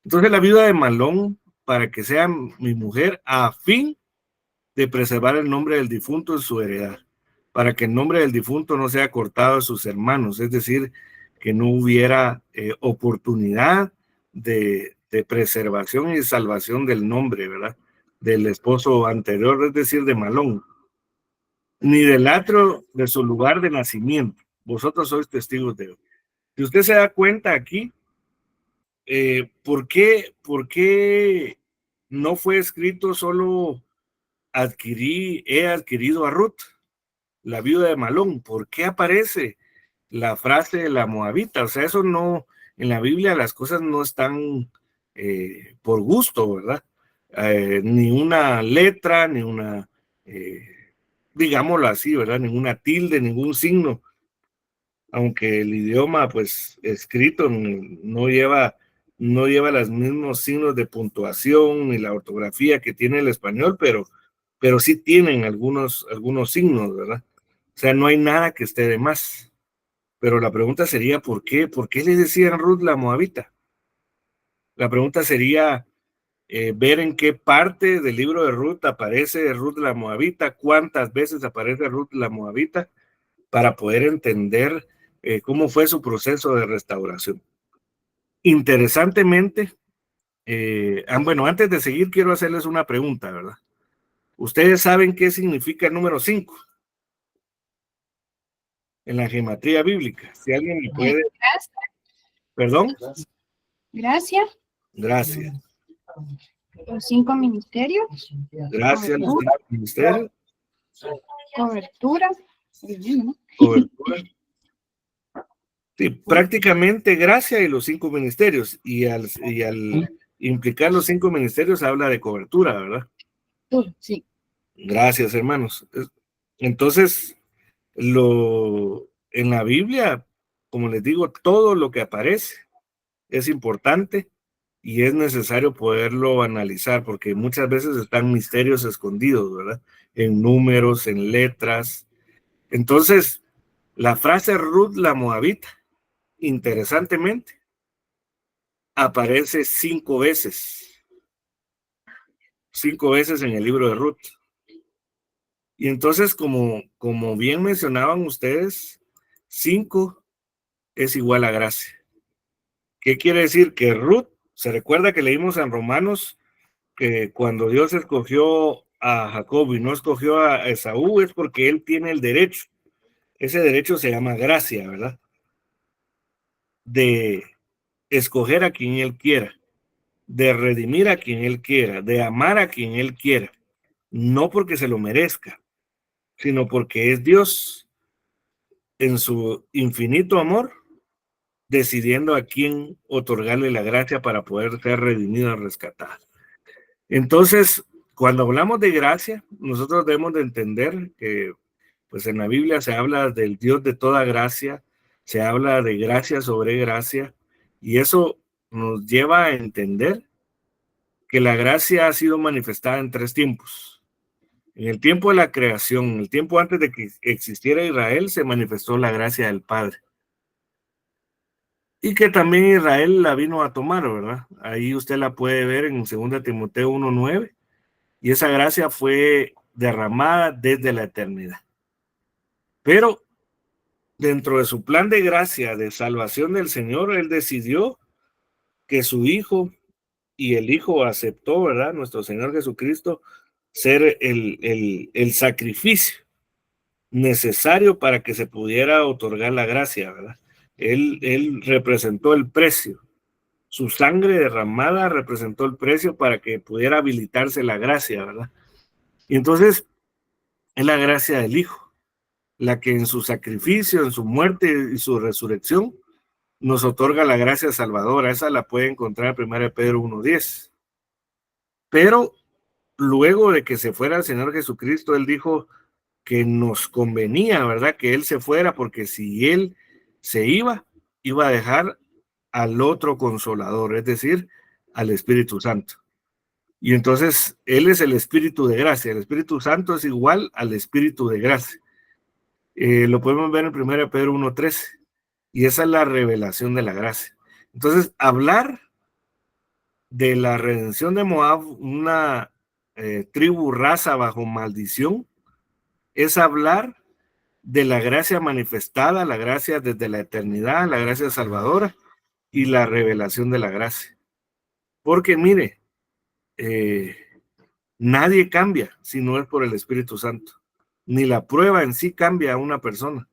Entonces la viuda de Malón, para que sea mi mujer, a fin de preservar el nombre del difunto en su heredad, para que el nombre del difunto no sea cortado a sus hermanos, es decir, que no hubiera oportunidad de preservación y salvación del nombre, ¿verdad? Del esposo anterior, es decir, de Malón, ni del atrio de su lugar de nacimiento. Vosotros sois testigos de ello. Si usted se da cuenta aquí, ¿por qué no fue escrito solo he adquirido a Ruth, la viuda de Malón? ¿Por qué aparece la frase de la moabita? O sea, eso no, en la Biblia las cosas no están por gusto, ¿verdad? Ni una letra, ni una, digámoslo así, ¿verdad? Ninguna tilde, ningún signo, aunque el idioma, pues, escrito no lleva los mismos signos de puntuación ni la ortografía que tiene el español, pero pero sí tienen algunos signos, ¿verdad? O sea, no hay nada que esté de más. Pero la pregunta sería, ¿por qué? ¿Por qué le decían Ruth la Moabita? La pregunta sería ver en qué parte del libro de Ruth aparece Ruth la Moabita, cuántas veces aparece Ruth la Moabita, para poder entender cómo fue su proceso de restauración. Interesantemente, bueno, antes de seguir, quiero hacerles una pregunta, ¿verdad? ¿Ustedes saben qué significa el número 5 en la gematría bíblica? Si alguien me puede... ¿Perdón? Gracias. Gracias. Los 5 ministerios. Gracias, los 5 ministerios. Cobertura. Cobertura. Sí, prácticamente gracia y los 5 ministerios. Y al implicar los 5 ministerios habla de cobertura, ¿verdad? Sí. Gracias, hermanos. Entonces, en la Biblia, como les digo, todo lo que aparece es importante y es necesario poderlo analizar, porque muchas veces están misterios escondidos, ¿verdad? En números, en letras. Entonces, la frase Ruth la Moabita, interesantemente, aparece 5 veces. 5 veces en el libro de Ruth. Y entonces, como bien mencionaban ustedes, 5 es igual a gracia. ¿Qué quiere decir? Que Ruth, se recuerda que leímos en Romanos que cuando Dios escogió a Jacob y no escogió a Esaú, es porque él tiene el derecho. Ese derecho se llama gracia, ¿verdad? De escoger a quien él quiera, de redimir a quien él quiera, de amar a quien él quiera. No porque se lo merezca, sino porque es Dios en su infinito amor decidiendo a quién otorgarle la gracia para poder ser redimido y rescatado. Entonces, cuando hablamos de gracia, nosotros debemos de entender que pues en la Biblia se habla del Dios de toda gracia, se habla de gracia sobre gracia, y eso nos lleva a entender que la gracia ha sido manifestada en 3 tiempos. En el tiempo de la creación, en el tiempo antes de que existiera Israel, se manifestó la gracia del Padre. Y que también Israel la vino a tomar, ¿verdad? Ahí usted la puede ver en 2 Timoteo 1:9, y esa gracia fue derramada desde la eternidad. Pero dentro de su plan de gracia, de salvación del Señor, Él decidió que su Hijo, y el Hijo aceptó, ¿verdad? Nuestro Señor Jesucristo, ser el sacrificio necesario para que se pudiera otorgar la gracia, ¿verdad? Él representó el precio. Su sangre derramada representó el precio para que pudiera habilitarse la gracia, ¿verdad? Y entonces es la gracia del Hijo, la que en su sacrificio, en su muerte y su resurrección, nos otorga la gracia salvadora. Esa la puede encontrar en 1 Pedro 1:10. Pero luego de que se fuera el Señor Jesucristo, Él dijo que nos convenía, ¿verdad? Que Él se fuera, porque si Él se iba a dejar al otro consolador, es decir, al Espíritu Santo. Y entonces Él es el Espíritu de gracia. El Espíritu Santo es igual al Espíritu de gracia. Lo podemos ver en 1 Pedro 1:13. Y esa es la revelación de la gracia. Entonces, hablar de la redención de Moab, una tribu, raza bajo maldición, es hablar de la gracia manifestada, la gracia desde la eternidad, la gracia salvadora y la revelación de la gracia. Porque mire, nadie cambia si no es por el Espíritu Santo, ni la prueba en sí cambia a una persona,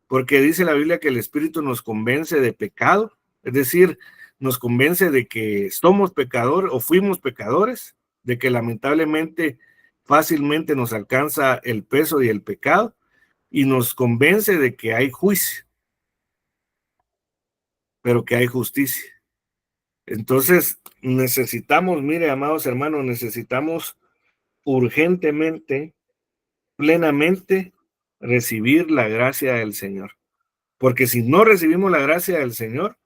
porque dice la Biblia que el Espíritu nos convence de pecado, es decir, nos convence de que somos pecadores o fuimos pecadores, de que lamentablemente fácilmente nos alcanza el peso y el pecado, y nos convence de que hay juicio, pero que hay justicia. Entonces necesitamos, mire, amados hermanos, necesitamos urgentemente, plenamente recibir la gracia del Señor. Porque si no recibimos la gracia del Señor,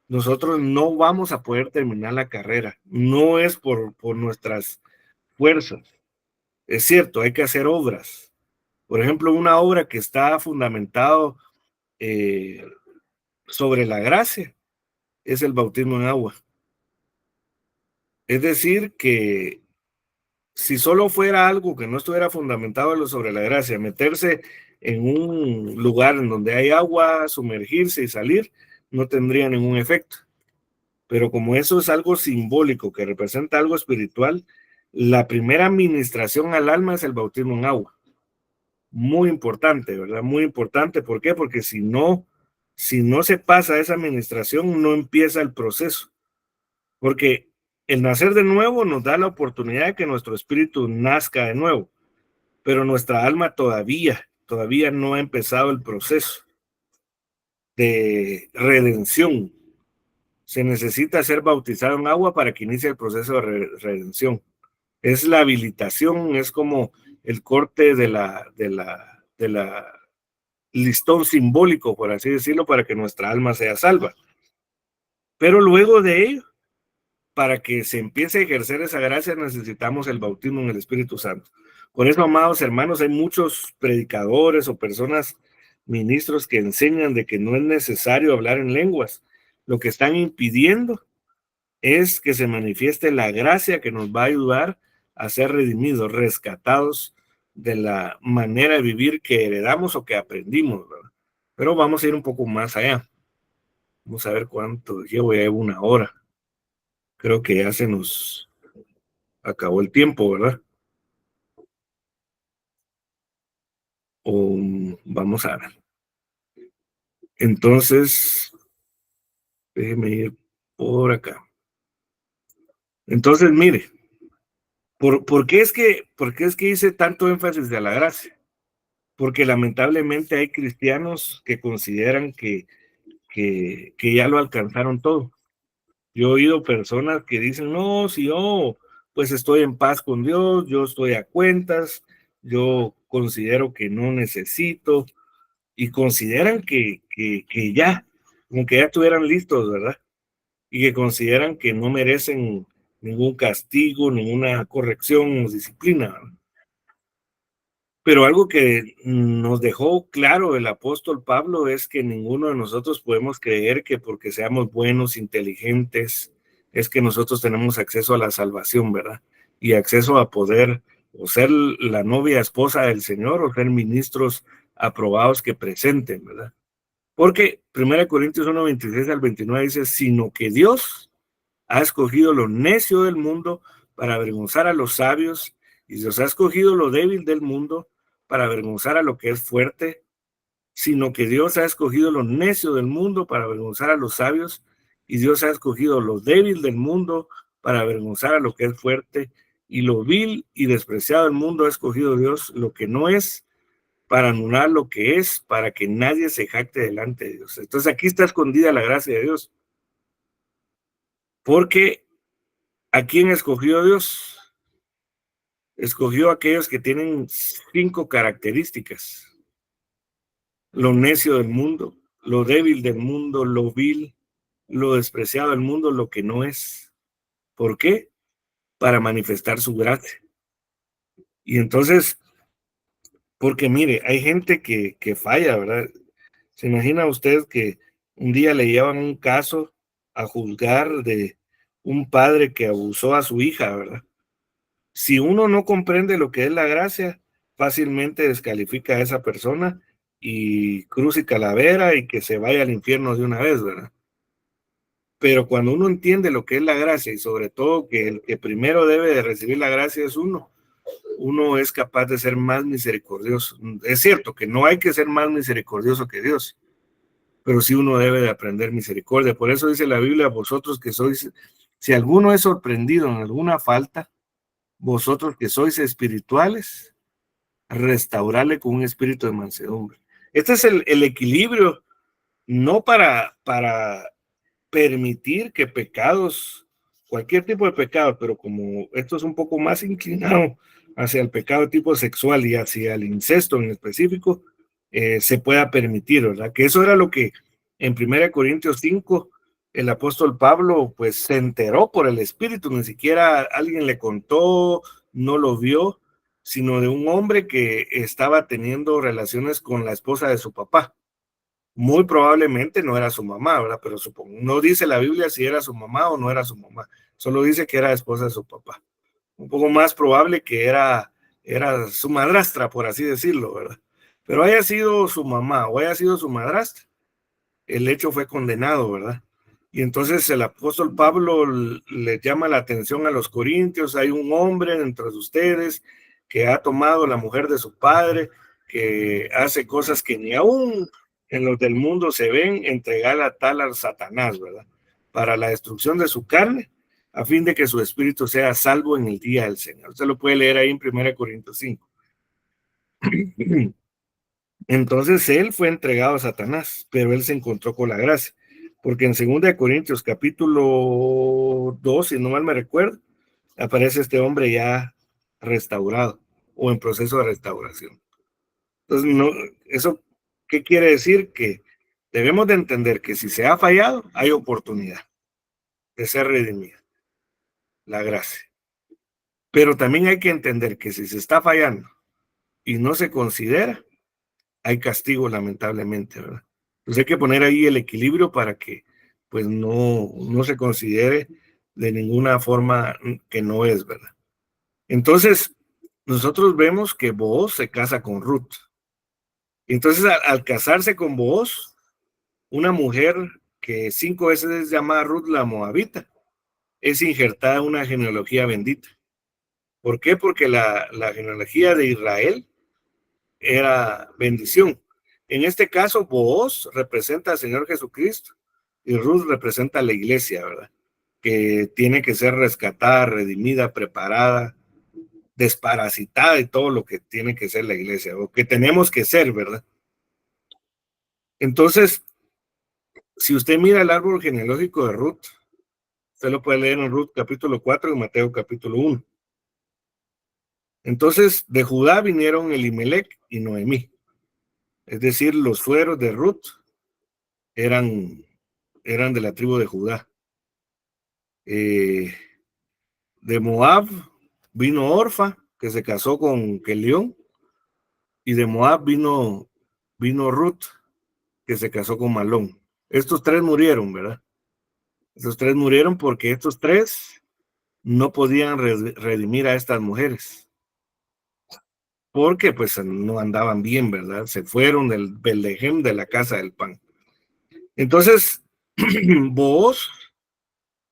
nosotros no vamos a poder terminar la carrera. No es por nuestras fuerzas, Es cierto, hay que hacer obras. Por ejemplo, una obra que está fundamentado sobre la gracia es el bautismo en agua. Es decir, que si solo fuera algo que no estuviera fundamentado sobre la gracia, meterse en un lugar en donde hay agua, sumergirse y salir, no tendría ningún efecto. Pero como eso es algo simbólico que representa algo espiritual, la primera administración al alma es el bautismo en agua. Muy importante, ¿verdad? Muy importante. ¿Por qué? Porque si no se pasa esa administración, no empieza el proceso. Porque el nacer de nuevo nos da la oportunidad de que nuestro espíritu nazca de nuevo, pero nuestra alma todavía no ha empezado el proceso de redención. Se necesita ser bautizado en agua para que inicie el proceso de redención. Es la habilitación, es como el corte de la listón simbólico, por así decirlo, para que nuestra alma sea salva. Pero luego de ello, para que se empiece a ejercer esa gracia, necesitamos el bautismo en el Espíritu Santo. Por eso, amados hermanos, hay muchos predicadores o personas, ministros, que enseñan de que no es necesario hablar en lenguas. Lo que están impidiendo es que se manifieste la gracia que nos va a ayudar a ser redimidos, rescatados de la manera de vivir que heredamos o que aprendimos, ¿verdad? Pero vamos a ir un poco más allá. Vamos a ver cuánto llevo, ya llevo 1 hora. Creo que ya se nos acabó el tiempo, ¿verdad? Vamos a ver. Entonces, déjeme ir por acá. Entonces, mire, ¿por qué es que hice tanto énfasis de la gracia? Porque lamentablemente hay cristianos que consideran que ya lo alcanzaron todo. Yo he oído personas que dicen, no, si yo pues estoy en paz con Dios, yo estoy a cuentas, yo considero que no necesito, y consideran que ya, como que ya estuvieran listos, ¿verdad? Y que consideran que no merecen ningún castigo, ninguna corrección o disciplina, ¿verdad? Pero algo que nos dejó claro el apóstol Pablo es que ninguno de nosotros podemos creer que porque seamos buenos, inteligentes, es que nosotros tenemos acceso a la salvación, ¿verdad? Y acceso a poder o ser la novia esposa del Señor o ser ministros aprobados que presenten, ¿verdad? Porque 1 Corintios 1, 26 al 29 dice, sino que Dios ha escogido lo necio del mundo para avergonzar a los sabios, y Dios ha escogido lo débil del mundo para avergonzar a lo que es fuerte, sino que Dios ha escogido lo necio del mundo para avergonzar a los sabios, y Dios ha escogido lo débil del mundo para avergonzar a lo que es fuerte, y lo vil y despreciado del mundo ha escogido Dios lo que no es, para anular lo que es, para que nadie se jacte delante de Dios. Entonces aquí está escondida la gracia de Dios. Porque ¿a quién escogió Dios? Escogió a aquellos que tienen 5 características: lo necio del mundo, lo débil del mundo, lo vil, lo despreciado del mundo, lo que no es. ¿Por qué? Para manifestar su gracia. Y entonces, porque mire, hay gente que falla, ¿verdad? ¿Se imagina usted que un día le llevan un caso a juzgar de un padre que abusó a su hija, ¿verdad? Si uno no comprende lo que es la gracia, fácilmente descalifica a esa persona y cruz y calavera y que se vaya al infierno de una vez, ¿verdad? Pero cuando uno entiende lo que es la gracia y sobre todo que el que primero debe de recibir la gracia es uno es capaz de ser más misericordioso. Es cierto que no hay que ser más misericordioso que Dios, pero sí uno debe de aprender misericordia. Por eso dice la Biblia, vosotros que sois, si alguno es sorprendido en alguna falta, vosotros que sois espirituales, restaurarle con un espíritu de mansedumbre. Este es el equilibrio, no para permitir que pecados, cualquier tipo de pecado, pero como esto es un poco más inclinado hacia el pecado de tipo sexual y hacia el incesto en específico, se pueda permitir, ¿verdad? Que eso era lo que en 1 Corintios 5 el apóstol Pablo pues se enteró por el Espíritu, ni siquiera alguien le contó, no lo vio, sino de un hombre que estaba teniendo relaciones con la esposa de su papá. Muy probablemente no era su mamá, ¿verdad? Pero supongo, no dice la Biblia si era su mamá o no era su mamá, solo dice que era esposa de su papá. Un poco más probable que era su madrastra, por así decirlo, ¿verdad? Pero haya sido su mamá o haya sido su madrastra, el hecho fue condenado, ¿verdad? Y entonces el apóstol Pablo le llama la atención a los corintios: hay un hombre entre ustedes que ha tomado la mujer de su padre, que hace cosas que ni aún en los del mundo se ven, entregar a tal al Satanás, ¿verdad? Para la destrucción de su carne, a fin de que su espíritu sea salvo en el día del Señor. Usted lo puede leer ahí en 1 Corintios 5. Entonces él fue entregado a Satanás, pero él se encontró con la gracia. Porque en 2 Corintios capítulo 2, si no mal me recuerdo, aparece este hombre ya restaurado o en proceso de restauración. Entonces, no, ¿eso qué quiere decir? Que debemos de entender que si se ha fallado, hay oportunidad de ser redimida, la gracia. Pero también hay que entender que si se está fallando y no se considera, hay castigo, lamentablemente, ¿verdad? Entonces hay que poner ahí el equilibrio para que pues no se considere de ninguna forma que no es, ¿verdad? Entonces, nosotros vemos que Booz se casa con Ruth. Entonces, al casarse con Booz, una mujer que 5 veces es llamada Ruth la Moabita, es injertada en una genealogía bendita. ¿Por qué? Porque la genealogía de Israel era bendición. En este caso, Booz representa al Señor Jesucristo y Ruth representa a la iglesia, ¿verdad? Que tiene que ser rescatada, redimida, preparada, desparasitada y todo lo que tiene que ser la iglesia, o que tenemos que ser, ¿verdad? Entonces, si usted mira el árbol genealógico de Ruth, usted lo puede leer en Ruth capítulo 4 y Mateo capítulo 1. Entonces, de Judá vinieron Elimelech y Noemí. Es decir, los sueros de Ruth eran de la tribu de Judá. De Moab vino Orfa, que se casó con Kelión, y de Moab vino Ruth, que se casó con Malón. Estos 3 murieron, ¿verdad? Estos 3 murieron porque estos 3 no podían redimir a estas mujeres, porque pues no andaban bien, ¿verdad? Se fueron del Betlehem, de la casa del pan. Entonces, Booz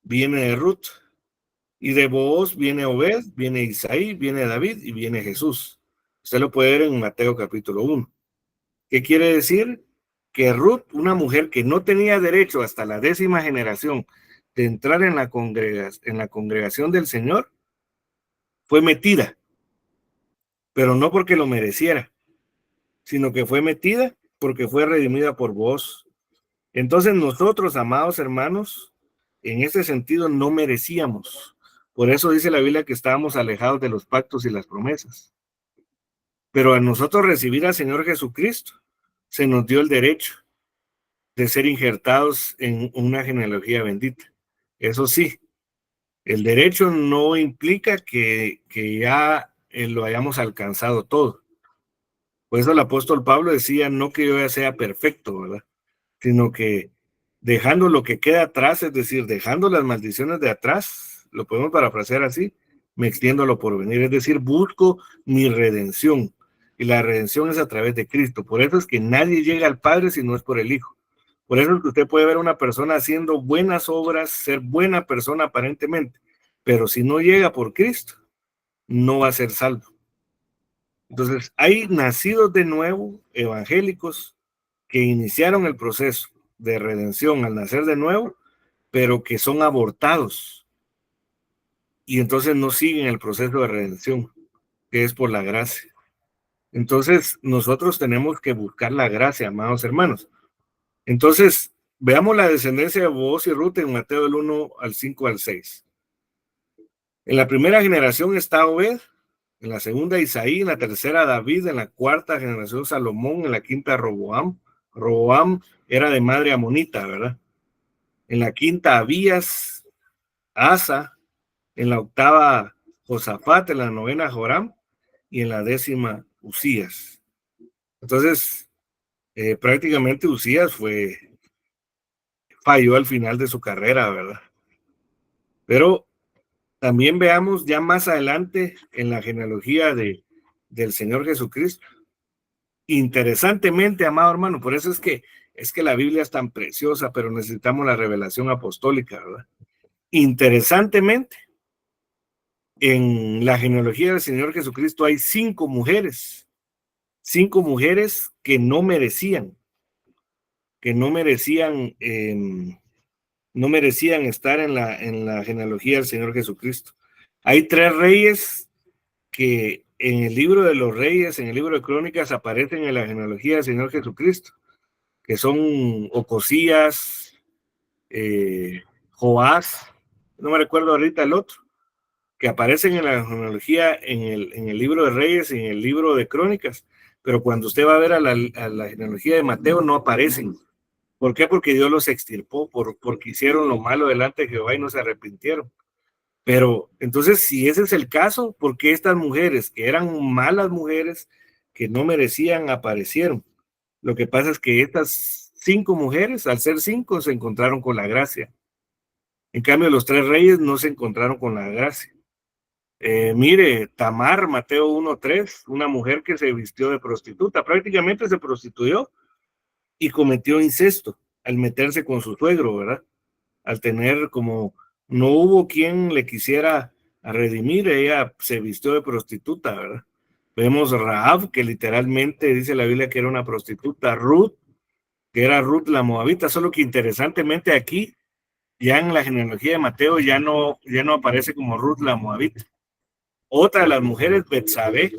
viene de Ruth, y de Booz viene Obed, viene Isaí, viene David y viene Jesús. Usted lo puede ver en Mateo capítulo 1. ¿Qué quiere decir? Que Ruth, una mujer que no tenía derecho hasta la 10ª generación de entrar en la congregación del Señor, fue metida, pero no porque lo mereciera, sino que fue metida porque fue redimida por Booz. Entonces nosotros, amados hermanos, en ese sentido no merecíamos. Por eso dice la Biblia que estábamos alejados de los pactos y las promesas. Pero a nosotros recibir al Señor Jesucristo, se nos dio el derecho de ser injertados en una genealogía bendita. Eso sí, el derecho no implica que ya lo hayamos alcanzado todo. Por eso el apóstol Pablo decía, no que yo ya sea perfecto, ¿verdad? Sino que dejando lo que queda atrás, es decir, dejando las maldiciones de atrás, lo podemos parafrasear así, me extiendo a lo porvenir, es decir, busco mi redención, y la redención es a través de Cristo. Por eso es que nadie llega al Padre si no es por el Hijo. Por eso es que usted puede ver a una persona haciendo buenas obras, ser buena persona aparentemente, pero si no llega por Cristo, no va a ser salvo. Entonces, hay nacidos de nuevo, evangélicos, que iniciaron el proceso de redención al nacer de nuevo, pero que son abortados y entonces no siguen el proceso de redención, que es por la gracia. Entonces, nosotros tenemos que buscar la gracia, amados hermanos. Entonces, veamos la descendencia de Booz y Ruth en Mateo del 1 al 5 al 6. En la primera generación está Obed, en la segunda Isaí, en la tercera David, en la cuarta generación Salomón, en la quinta Roboam. Roboam era de madre amonita, ¿verdad? En la quinta Abías, Asa, en la octava Josafat, en la novena Joram, y en la 10ª Uzías. Entonces, prácticamente Uzías falló al final de su carrera, ¿verdad? Pero también veamos ya más adelante en la genealogía del Señor Jesucristo. Interesantemente, amado hermano, por eso es que la Biblia es tan preciosa, pero necesitamos la revelación apostólica, ¿verdad? Interesantemente, en la genealogía del Señor Jesucristo hay 5 mujeres que no merecían estar en la genealogía del Señor Jesucristo. Hay 3 reyes que en el libro de los reyes, en el libro de Crónicas, aparecen en la genealogía del Señor Jesucristo, que son Ocosías, Joás, no me recuerdo ahorita el otro, que aparecen en la genealogía en el libro de Reyes y en el libro de Crónicas, pero cuando usted va a ver a la genealogía de Mateo no aparecen. ¿Por qué? Porque Dios los extirpó, porque hicieron lo malo delante de Jehová y no se arrepintieron. Pero entonces, si ese es el caso, ¿por qué estas mujeres, que eran malas mujeres, que no merecían, aparecieron? Lo que pasa es que estas 5 mujeres, al ser 5, se encontraron con la gracia. En cambio, los 3 reyes no se encontraron con la gracia. Mire, Tamar, Mateo 1:3, una mujer que se vistió de prostituta, prácticamente se prostituyó y cometió incesto al meterse con su suegro, ¿verdad? Al tener como, no hubo quien le quisiera redimir, ella se vistió de prostituta, ¿verdad? Vemos Rahab, que literalmente dice la Biblia que era una prostituta, Ruth, que era Ruth la moabita, solo que interesantemente aquí, ya en la genealogía de Mateo, ya no aparece como Ruth la moabita. Otra de las mujeres, Betsabé,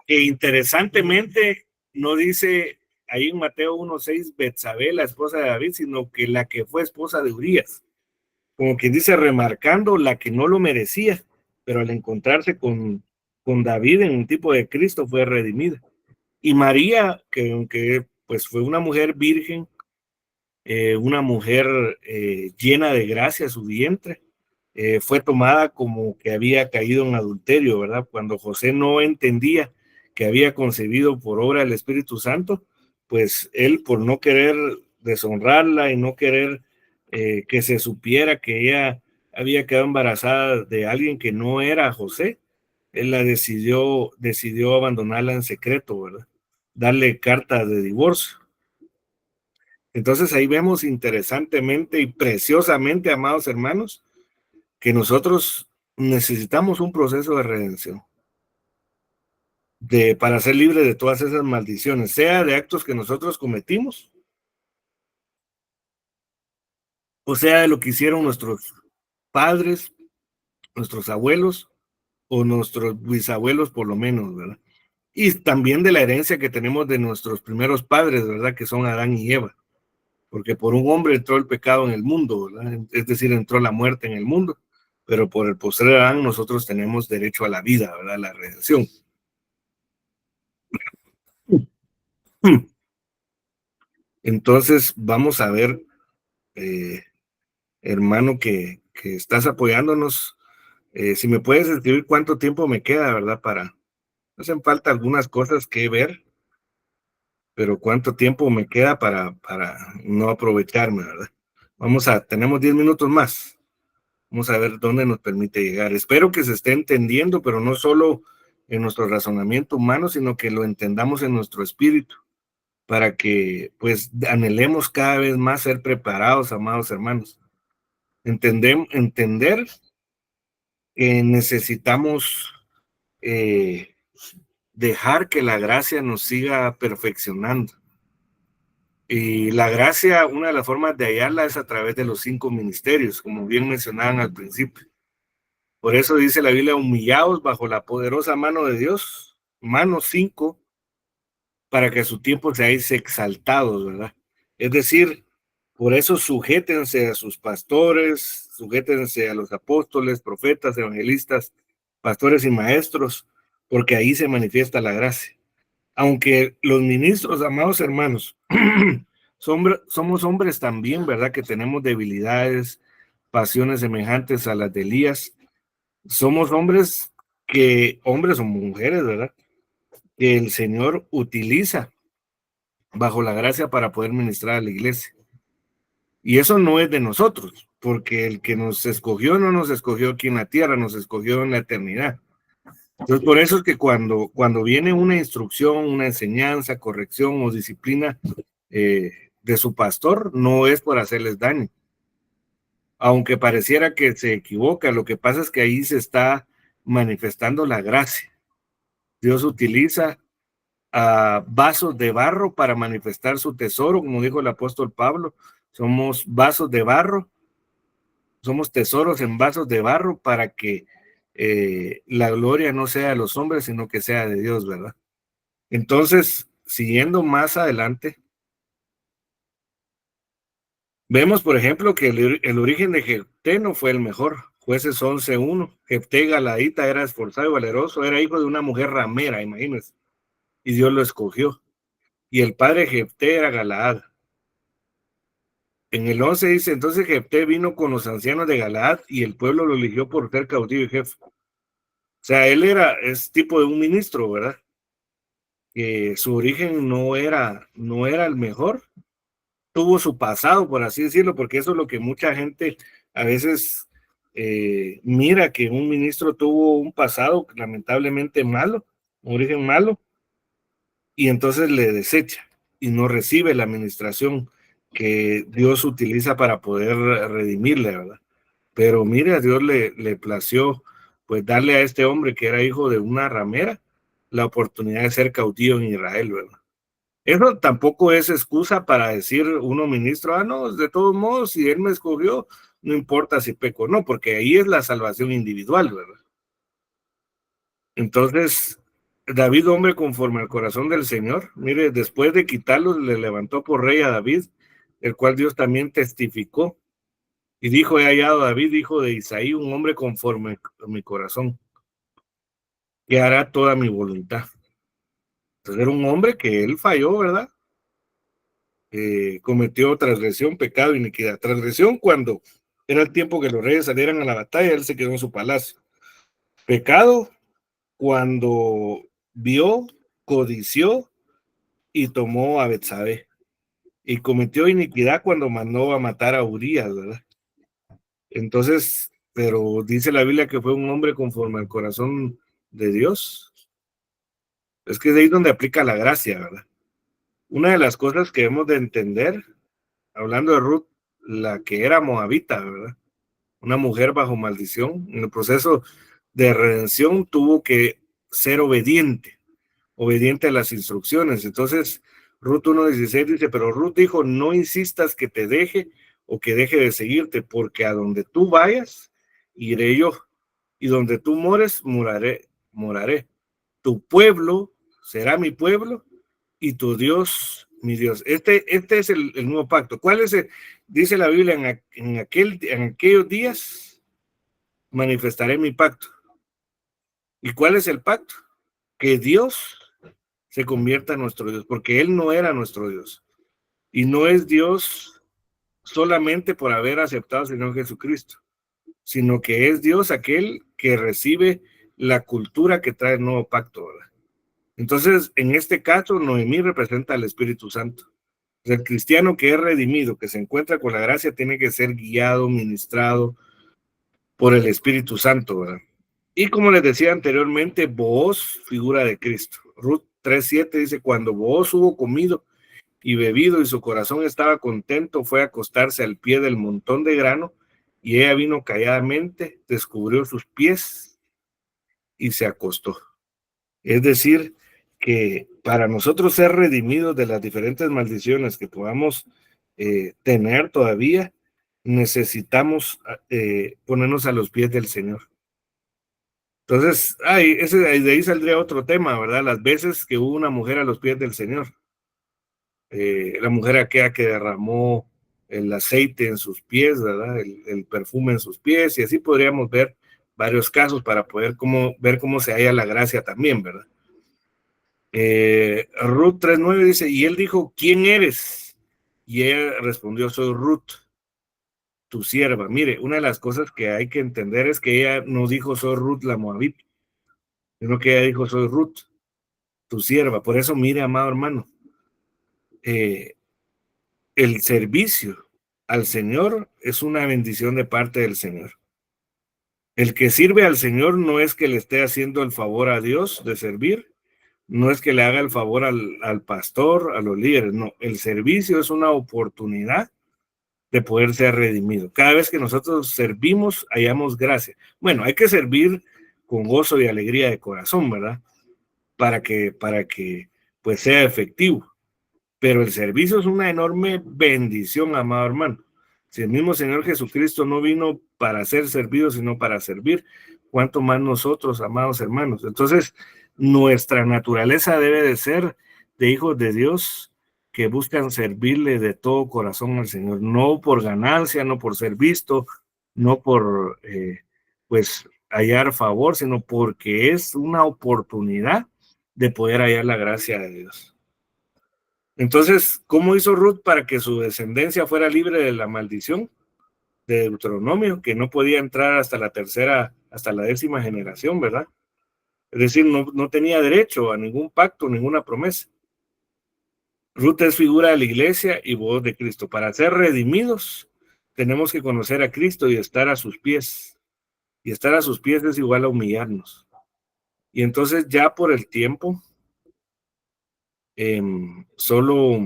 que interesantemente no dice ahí en Mateo 1:6 Betsabé, la esposa de David, sino que la que fue esposa de Urías, como quien dice, remarcando la que no lo merecía, pero al encontrarse con David en un tipo de Cristo fue redimida. Y María, que aunque pues fue una mujer virgen, una mujer llena de gracia, su vientre, fue tomada como que había caído en adulterio, ¿verdad? Cuando José no entendía que había concebido por obra del Espíritu Santo, pues él, por no querer deshonrarla y no querer que se supiera que ella había quedado embarazada de alguien que no era José, él decidió abandonarla en secreto, ¿verdad? Darle carta de divorcio. Entonces ahí vemos interesantemente y preciosamente, amados hermanos, que nosotros necesitamos un proceso de redención para ser libres de todas esas maldiciones, sea de actos que nosotros cometimos, o sea de lo que hicieron nuestros padres, nuestros abuelos o nuestros bisabuelos por lo menos, ¿verdad? Y también de la herencia que tenemos de nuestros primeros padres, ¿verdad? Que son Adán y Eva, porque por un hombre entró el pecado en el mundo, ¿verdad? Es decir, entró la muerte en el mundo, pero por el postrer Adán nosotros tenemos derecho a la vida, ¿verdad? La redención. Entonces vamos a ver, hermano, que estás apoyándonos. Si me puedes escribir cuánto tiempo me queda, ¿verdad? Hacen falta algunas cosas que ver, pero cuánto tiempo me queda para no aprovecharme, ¿verdad? Tenemos 10 minutos más. Vamos a ver dónde nos permite llegar. Espero que se esté entendiendo, pero no solo en nuestro razonamiento humano, sino que lo entendamos en nuestro espíritu, para que pues anhelemos cada vez más ser preparados, amados hermanos. Entender que necesitamos dejar que la gracia nos siga perfeccionando. Y la gracia, una de las formas de hallarla es a través de los 5 ministerios, como bien mencionaban al principio. Por eso dice la Biblia, humillaos bajo la poderosa mano de Dios, mano 5, para que a su tiempo seáis exaltados, ¿verdad? Es decir, por eso sujétense a sus pastores, sujétense a los apóstoles, profetas, evangelistas, pastores y maestros, porque ahí se manifiesta la gracia. Aunque los ministros, amados hermanos, somos hombres también, ¿verdad? Que tenemos debilidades, pasiones semejantes a las de Elías. Somos hombres que hombres o mujeres, ¿verdad? Que el Señor utiliza bajo la gracia para poder ministrar a la iglesia. Y eso no es de nosotros, porque el que nos escogió no nos escogió aquí en la tierra, nos escogió en la eternidad. Entonces, por eso es que cuando viene una instrucción, una enseñanza, corrección o disciplina de su pastor, no es por hacerles daño. Aunque pareciera que se equivoca, lo que pasa es que ahí se está manifestando la gracia. Dios utiliza vasos de barro para manifestar su tesoro, como dijo el apóstol Pablo. Somos vasos de barro, somos tesoros en vasos de barro para que la gloria no sea de los hombres, sino que sea de Dios, ¿verdad? Entonces, siguiendo más adelante, vemos, por ejemplo, que el origen de Jefté no fue el mejor. Jueces 11:1. Jefté galadita era esforzado y valeroso, era hijo de una mujer ramera, imagínense, y Dios lo escogió. Y el padre de Jefté era Galaad. En el 11 dice, entonces Jefté vino con los ancianos de Galaad y el pueblo lo eligió por ser cautivo y jefe. O sea, él es tipo de un ministro, ¿verdad? Que su origen no era el mejor, tuvo su pasado, por así decirlo, porque eso es lo que mucha gente a veces mira, que un ministro tuvo un pasado lamentablemente malo, un origen malo, y entonces le desecha y no recibe la administración que Dios utiliza para poder redimirle, ¿verdad? Pero mire, a Dios le plació pues darle a este hombre que era hijo de una ramera la oportunidad de ser cautivo en Israel, ¿verdad? Eso tampoco es excusa para decir uno ministro, no, de todos modos, si él me escogió, no importa si peco, no, porque ahí es la salvación individual, ¿verdad? Entonces, David, hombre conforme al corazón del Señor, mire, después de quitarlos, le levantó por rey a David, el cual Dios también testificó, y dijo, he hallado a David, hijo de Isaí, un hombre conforme a mi corazón, que hará toda mi voluntad. Entonces era un hombre que él falló, ¿verdad? Cometió transgresión, pecado, iniquidad. Transgresión cuando era el tiempo que los reyes salieran a la batalla, él se quedó en su palacio. Pecado cuando vio, codició y tomó a Betsabé. Y cometió iniquidad cuando mandó a matar a Urías, ¿verdad? Entonces, pero dice la Biblia que fue un hombre conforme al corazón de Dios. Es que es de ahí donde aplica la gracia, ¿verdad? Una de las cosas que hemos de entender, hablando de Ruth, la que era moabita, ¿verdad? Una mujer bajo maldición, en el proceso de redención tuvo que ser obediente a las instrucciones. Entonces, Ruth 1:16 dice, pero Ruth dijo, no insistas que te deje o que deje de seguirte, porque a donde tú vayas, iré yo, y donde tú mores, moraré. Tu pueblo será mi pueblo, y tu Dios, mi Dios. Este es el nuevo pacto. ¿Cuál es dice la Biblia, en aquellos días manifestaré mi pacto? ¿Y cuál es el pacto? Que Dios se convierta en nuestro Dios, porque Él no era nuestro Dios. Y no es Dios solamente por haber aceptado al Señor Jesucristo, sino que es Dios aquel que recibe la cultura que trae el nuevo pacto, ¿verdad? Entonces, en este caso, Noemí representa al Espíritu Santo. El cristiano que es redimido, que se encuentra con la gracia, tiene que ser guiado, ministrado por el Espíritu Santo, ¿verdad? Y como les decía anteriormente, Booz, figura de Cristo. Ruth 3:7 dice, cuando Booz hubo comido y bebido y su corazón estaba contento, fue a acostarse al pie del montón de grano y ella vino calladamente, descubrió sus pies y se acostó. Es decir, que para nosotros ser redimidos de las diferentes maldiciones que podamos tener todavía, necesitamos ponernos a los pies del Señor. Entonces, de ahí saldría otro tema, ¿verdad? Las veces que hubo una mujer a los pies del Señor. La mujer aquella que derramó el aceite en sus pies, ¿verdad? El perfume en sus pies, y así podríamos ver varios casos para poder ver cómo se halla la gracia también, ¿verdad? Ruth 3:9 dice, y él dijo, ¿quién eres? Y ella respondió, soy Ruth, tu sierva. Mire, una de las cosas que hay que entender es que ella no dijo, soy Ruth la Moabita. Es lo que ella dijo: soy Ruth, tu sierva. Por eso, mire, amado hermano, el servicio al Señor es una bendición de parte del Señor. El que sirve al Señor no es que le esté haciendo el favor a Dios de servir, no es que le haga el favor al pastor, a los líderes, no. El servicio es una oportunidad de poder ser redimido. Cada vez que nosotros servimos, hallamos gracia. Bueno, hay que servir con gozo y alegría de corazón, ¿verdad? Para que pues sea efectivo. Pero el servicio es una enorme bendición, amado hermano. Si el mismo Señor Jesucristo no vino para ser servido, sino para servir, ¿cuánto más nosotros, amados hermanos? Entonces, nuestra naturaleza debe de ser de hijos de Dios que buscan servirle de todo corazón al Señor, no por ganancia, no por ser visto, no por pues hallar favor, sino porque es una oportunidad de poder hallar la gracia de Dios. Entonces, ¿cómo hizo Ruth para que su descendencia fuera libre de la maldición de Deuteronomio, que no podía entrar hasta la 10ª generación, ¿verdad? Es decir, no tenía derecho a ningún pacto, ninguna promesa. Ruth es figura de la iglesia y voz de Cristo. Para ser redimidos, tenemos que conocer a Cristo y estar a sus pies. Y estar a sus pies es igual a humillarnos. Y entonces, ya por el tiempo, solo...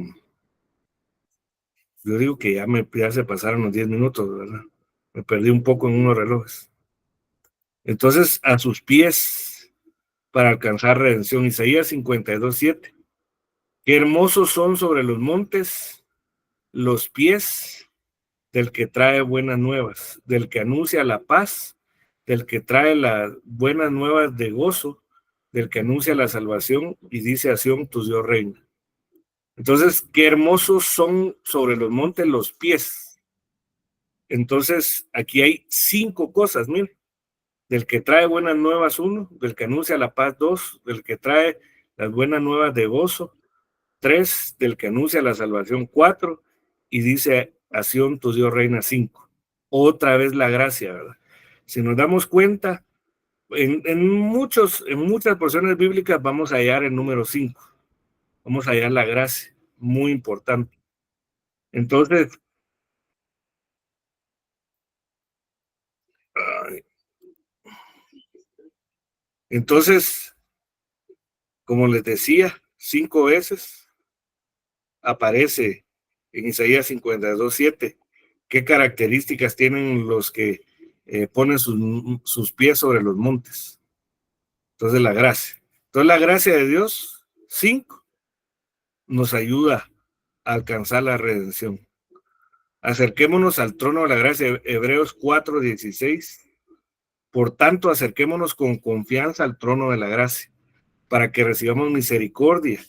Yo digo que ya se pasaron los 10 minutos, ¿verdad? Me perdí un poco en unos relojes. Entonces, a sus pies para alcanzar redención. Isaías 52:7. Qué hermosos son sobre los montes los pies del que trae buenas nuevas, del que anuncia la paz, del que trae las buenas nuevas de gozo, del que anuncia la salvación y dice a Sión, tu Dios reina. Entonces, qué hermosos son sobre los montes los pies. Entonces, aquí hay 5 cosas, miren. Del que trae buenas nuevas, 1, del que anuncia la paz, 2, del que trae las buenas nuevas de gozo, 3, del que anuncia la salvación, 4, y dice a Sión, tu Dios reina, 5. Otra vez la gracia, ¿verdad? Si nos damos cuenta, en muchas porciones bíblicas vamos a hallar el número 5. Vamos a hallar la gracia, muy importante. Entonces, como les decía, 5 veces aparece en Isaías 52:7. ¿Qué características tienen los que ponen sus pies sobre los montes? Entonces, la gracia. Entonces, la gracia de Dios, 5, nos ayuda a alcanzar la redención. Acerquémonos al trono de la gracia, Hebreos 4:16. Por tanto, acerquémonos con confianza al trono de la gracia, para que recibamos misericordia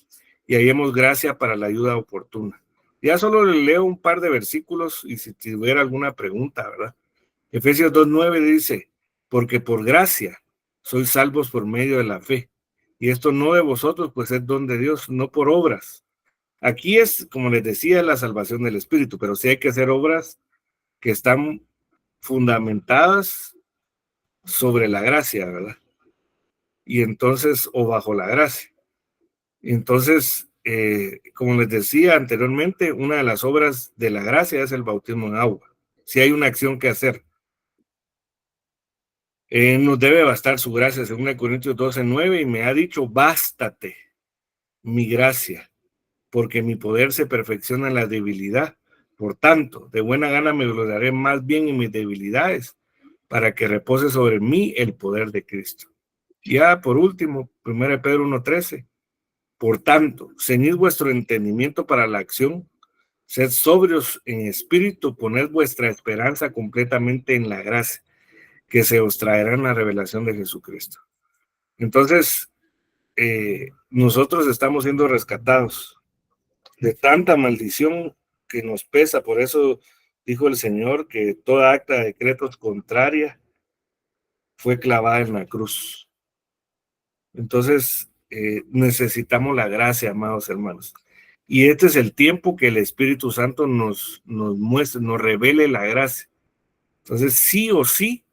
y hallemos gracia para la ayuda oportuna. Ya solo le leo un par de versículos y si tuviera alguna pregunta, ¿verdad? Efesios 2:9 dice, porque por gracia sois salvos por medio de la fe. Y esto no de vosotros, pues es don de Dios, no por obras. Aquí es, como les decía, la salvación del Espíritu, pero sí hay que hacer obras que están fundamentadas sobre la gracia, ¿verdad? Y entonces, o bajo la gracia. Entonces, como les decía anteriormente, una de las obras de la gracia es el bautismo en agua. Si hay una acción que hacer. Nos debe bastar su gracia, según Corintios 12:9, y me ha dicho, bástate mi gracia, porque mi poder se perfecciona en la debilidad. Por tanto, de buena gana me gloriaré más bien en mis debilidades, para que repose sobre mí el poder de Cristo. Ya por último, 1 Pedro 1:13. Por tanto, ceñid vuestro entendimiento para la acción, sed sobrios en espíritu, poned vuestra esperanza completamente en la gracia, que se os traerá en la revelación de Jesucristo. Entonces, nosotros estamos siendo rescatados de tanta maldición que nos pesa. Por eso dijo el Señor que toda acta de decretos contraria fue clavada en la cruz. Entonces, necesitamos la gracia, amados hermanos. Y este es el tiempo que el Espíritu Santo nos muestre, nos revele la gracia. Entonces, sí o sí,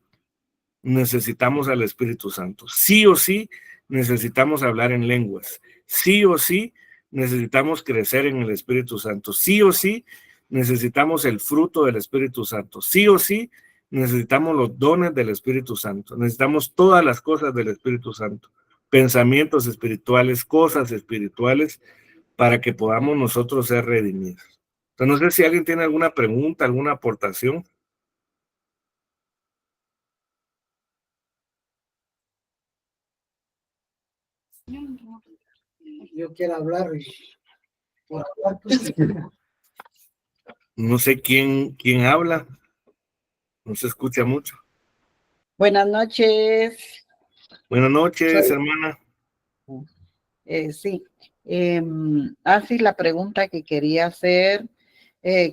necesitamos al Espíritu Santo. Sí o sí, necesitamos hablar en lenguas. Sí o sí, necesitamos crecer en el Espíritu Santo. Sí o sí, necesitamos el fruto del Espíritu Santo. Sí o sí, necesitamos los dones del Espíritu Santo. Necesitamos todas las cosas del Espíritu Santo. Pensamientos espirituales, cosas espirituales, para que podamos nosotros ser redimidos. Entonces, no sé si alguien tiene alguna pregunta, alguna aportación. Yo quiero hablar. No sé quién habla. No se escucha mucho. Buenas noches. Buenas noches, Soy- hermana. Sí. Así la pregunta que quería hacer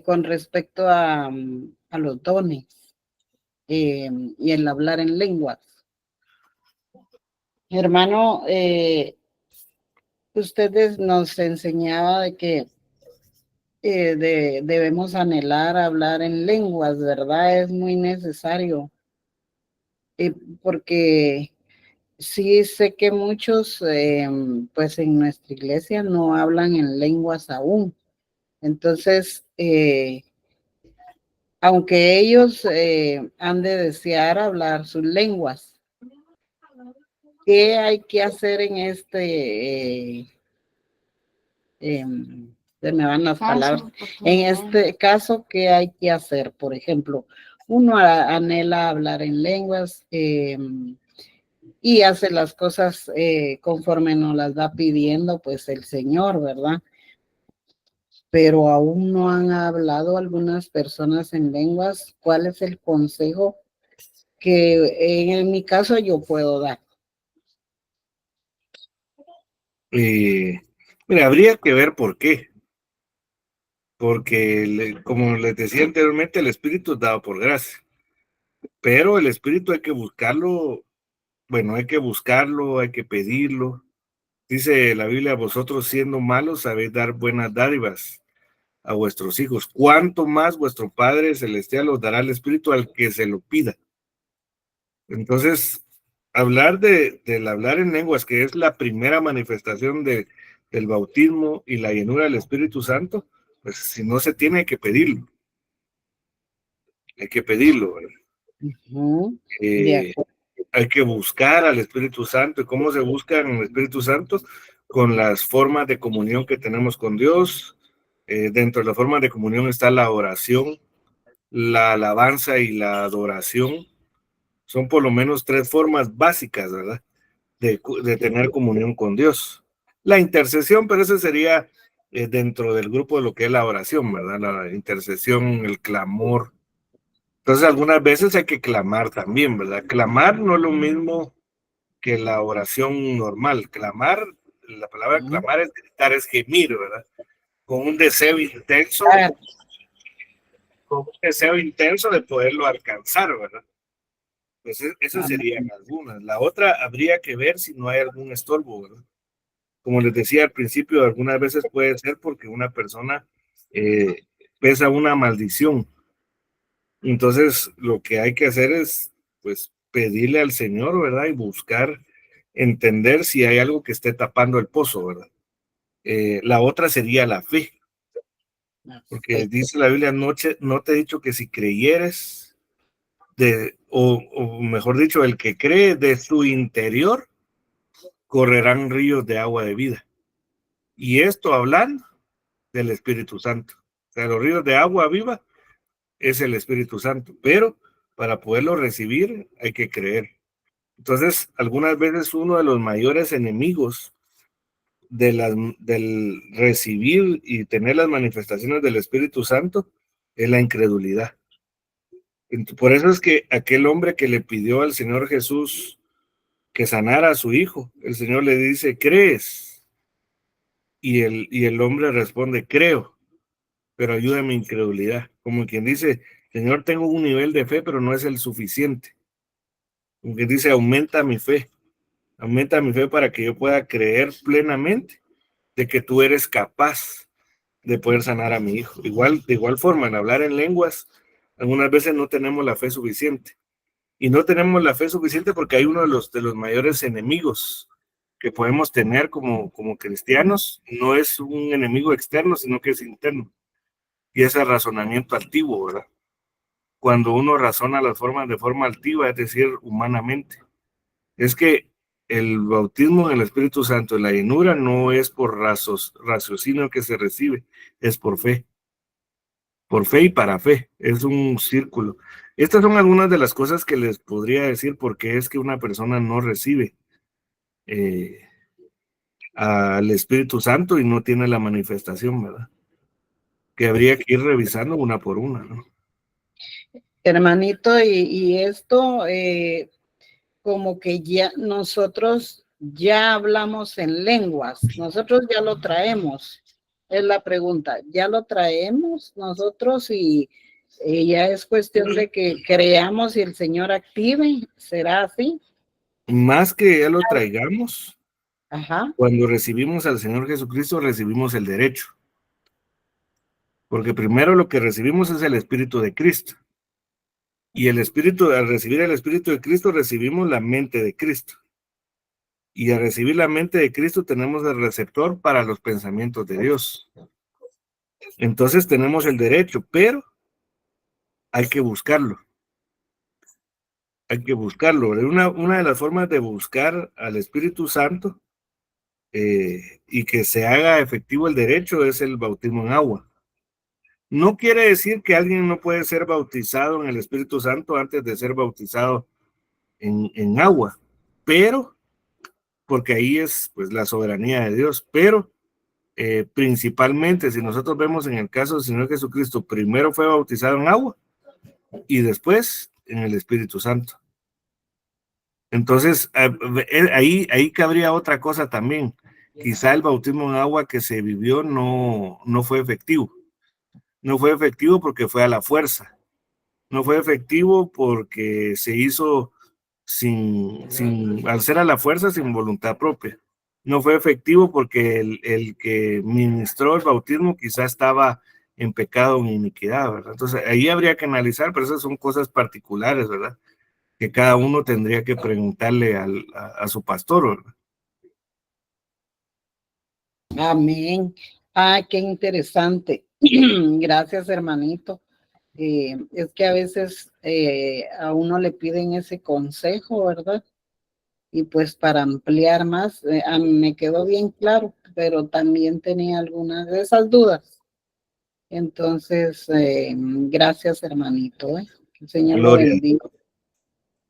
con respecto a los dones y el hablar en lenguas. Hermano, ustedes nos enseñaba de que debemos anhelar hablar en lenguas, ¿verdad? Es muy necesario, porque sí sé que muchos, pues en nuestra iglesia no hablan en lenguas aún. Entonces, aunque ellos han de desear hablar sus lenguas, ¿qué hay que hacer en se me van las palabras? En este caso, ¿qué hay que hacer? Por ejemplo, uno anhela hablar en lenguas y hace las cosas conforme nos las va pidiendo, pues el Señor, ¿verdad? Pero aún no han hablado algunas personas en lenguas. ¿Cuál es el consejo que en mi caso yo puedo dar? Mira, habría que ver por qué. Porque, como les decía anteriormente, el Espíritu es dado por gracia. Pero el Espíritu hay que buscarlo. Bueno, hay que buscarlo, hay que pedirlo. Dice la Biblia, vosotros siendo malos sabéis dar buenas dádivas a vuestros hijos. ¿Cuánto más vuestro Padre Celestial os dará el Espíritu al que se lo pida? Entonces, hablar del hablar en lenguas, que es la primera manifestación del bautismo y la llenura del Espíritu Santo, pues si no se tiene, hay que pedirlo. Hay que pedirlo, ¿verdad? Hay que buscar al Espíritu Santo. ¿Y cómo se busca en el Espíritu Santo? Con las formas de comunión que tenemos con Dios. Dentro de las formas de comunión está la oración, la alabanza y la adoración. Son por lo menos 3 formas básicas, ¿verdad? De tener comunión con Dios. La intercesión, pero eso sería dentro del grupo de lo que es la oración, ¿verdad? La intercesión, el clamor. Entonces, algunas veces hay que clamar también, ¿verdad? Clamar no es lo mismo que la oración normal. Clamar, la palabra clamar es gritar, es gemir, ¿verdad? Con un deseo intenso, de poderlo alcanzar, ¿verdad? Pues eso serían algunas. La otra habría que ver si no hay algún estorbo, ¿verdad? Como les decía al principio, algunas veces puede ser porque una persona pesa una maldición. Entonces, lo que hay que hacer es, pues, pedirle al Señor, ¿verdad? Y buscar entender si hay algo que esté tapando el pozo, ¿verdad? La otra sería la fe, porque dice la Biblia, no te he dicho que si creyeres, o mejor dicho, el que cree de su interior, correrán ríos de agua de vida. Y esto hablando del Espíritu Santo. O sea, los ríos de agua viva es el Espíritu Santo, pero para poderlo recibir hay que creer. Entonces, algunas veces uno de los mayores enemigos del recibir y tener las manifestaciones del Espíritu Santo es la incredulidad. Por eso es que aquel hombre que le pidió al Señor Jesús que sanara a su hijo, el Señor le dice, ¿crees? Y el hombre responde, creo, pero ayúdame mi incredulidad. Como quien dice, Señor, tengo un nivel de fe, pero no es el suficiente. Como quien dice, aumenta mi fe para que yo pueda creer plenamente de que tú eres capaz de poder sanar a mi hijo. De igual forma, en hablar en lenguas, algunas veces no tenemos la fe suficiente. Y no tenemos la fe suficiente porque hay uno de los mayores enemigos que podemos tener como cristianos no es un enemigo externo, sino que es interno. Y ese razonamiento altivo, ¿verdad? Cuando uno razona las formas de forma altiva, es decir, humanamente. Es que el bautismo en el Espíritu Santo, la llenura, no es por raciocinio que se recibe, es por fe y para fe, es un círculo. Estas son algunas de las cosas que les podría decir porque es que una persona no recibe al Espíritu Santo y no tiene la manifestación, ¿verdad? Que habría que ir revisando una por una, ¿no? Hermanito, y esto como que ya nosotros ya hablamos en lenguas, nosotros ya lo traemos, es la pregunta, ya lo traemos nosotros y ya es cuestión de que creamos y el Señor active, ¿será así? Más que ya lo traigamos, Ajá. cuando recibimos al Señor Jesucristo, recibimos el derecho. Porque primero lo que recibimos es el Espíritu de Cristo. Y el Espíritu, al recibir el Espíritu de Cristo, recibimos la mente de Cristo. Y al recibir la mente de Cristo, tenemos el receptor para los pensamientos de Dios. Entonces tenemos el derecho, pero hay que buscarlo. Hay que buscarlo. Una de las formas de buscar al Espíritu Santo y que se haga efectivo el derecho es el bautismo en agua. No quiere decir que alguien no puede ser bautizado en el Espíritu Santo antes de ser bautizado en agua, pero, porque ahí es pues la soberanía de Dios, pero principalmente si nosotros vemos en el caso del Señor Jesucristo, primero fue bautizado en agua y después en el Espíritu Santo. Entonces, ahí cabría otra cosa también. Quizá el bautismo en agua que se vivió no fue efectivo. No fue efectivo porque fue a la fuerza. No fue efectivo porque se hizo al ser a la fuerza, sin voluntad propia. No fue efectivo porque el que ministró el bautismo quizá estaba en pecado o en iniquidad, ¿verdad? Entonces ahí habría que analizar, pero esas son cosas particulares, ¿verdad? Que cada uno tendría que preguntarle a su pastor, ¿verdad? Amén. Ah, qué interesante. Gracias, hermanito. Es que a veces a uno le piden ese consejo, ¿verdad? Y pues para ampliar más, a mí me quedó bien claro, pero también tenía algunas de esas dudas. Entonces, gracias, hermanito. Que el Señor lo Gloria. bendiga.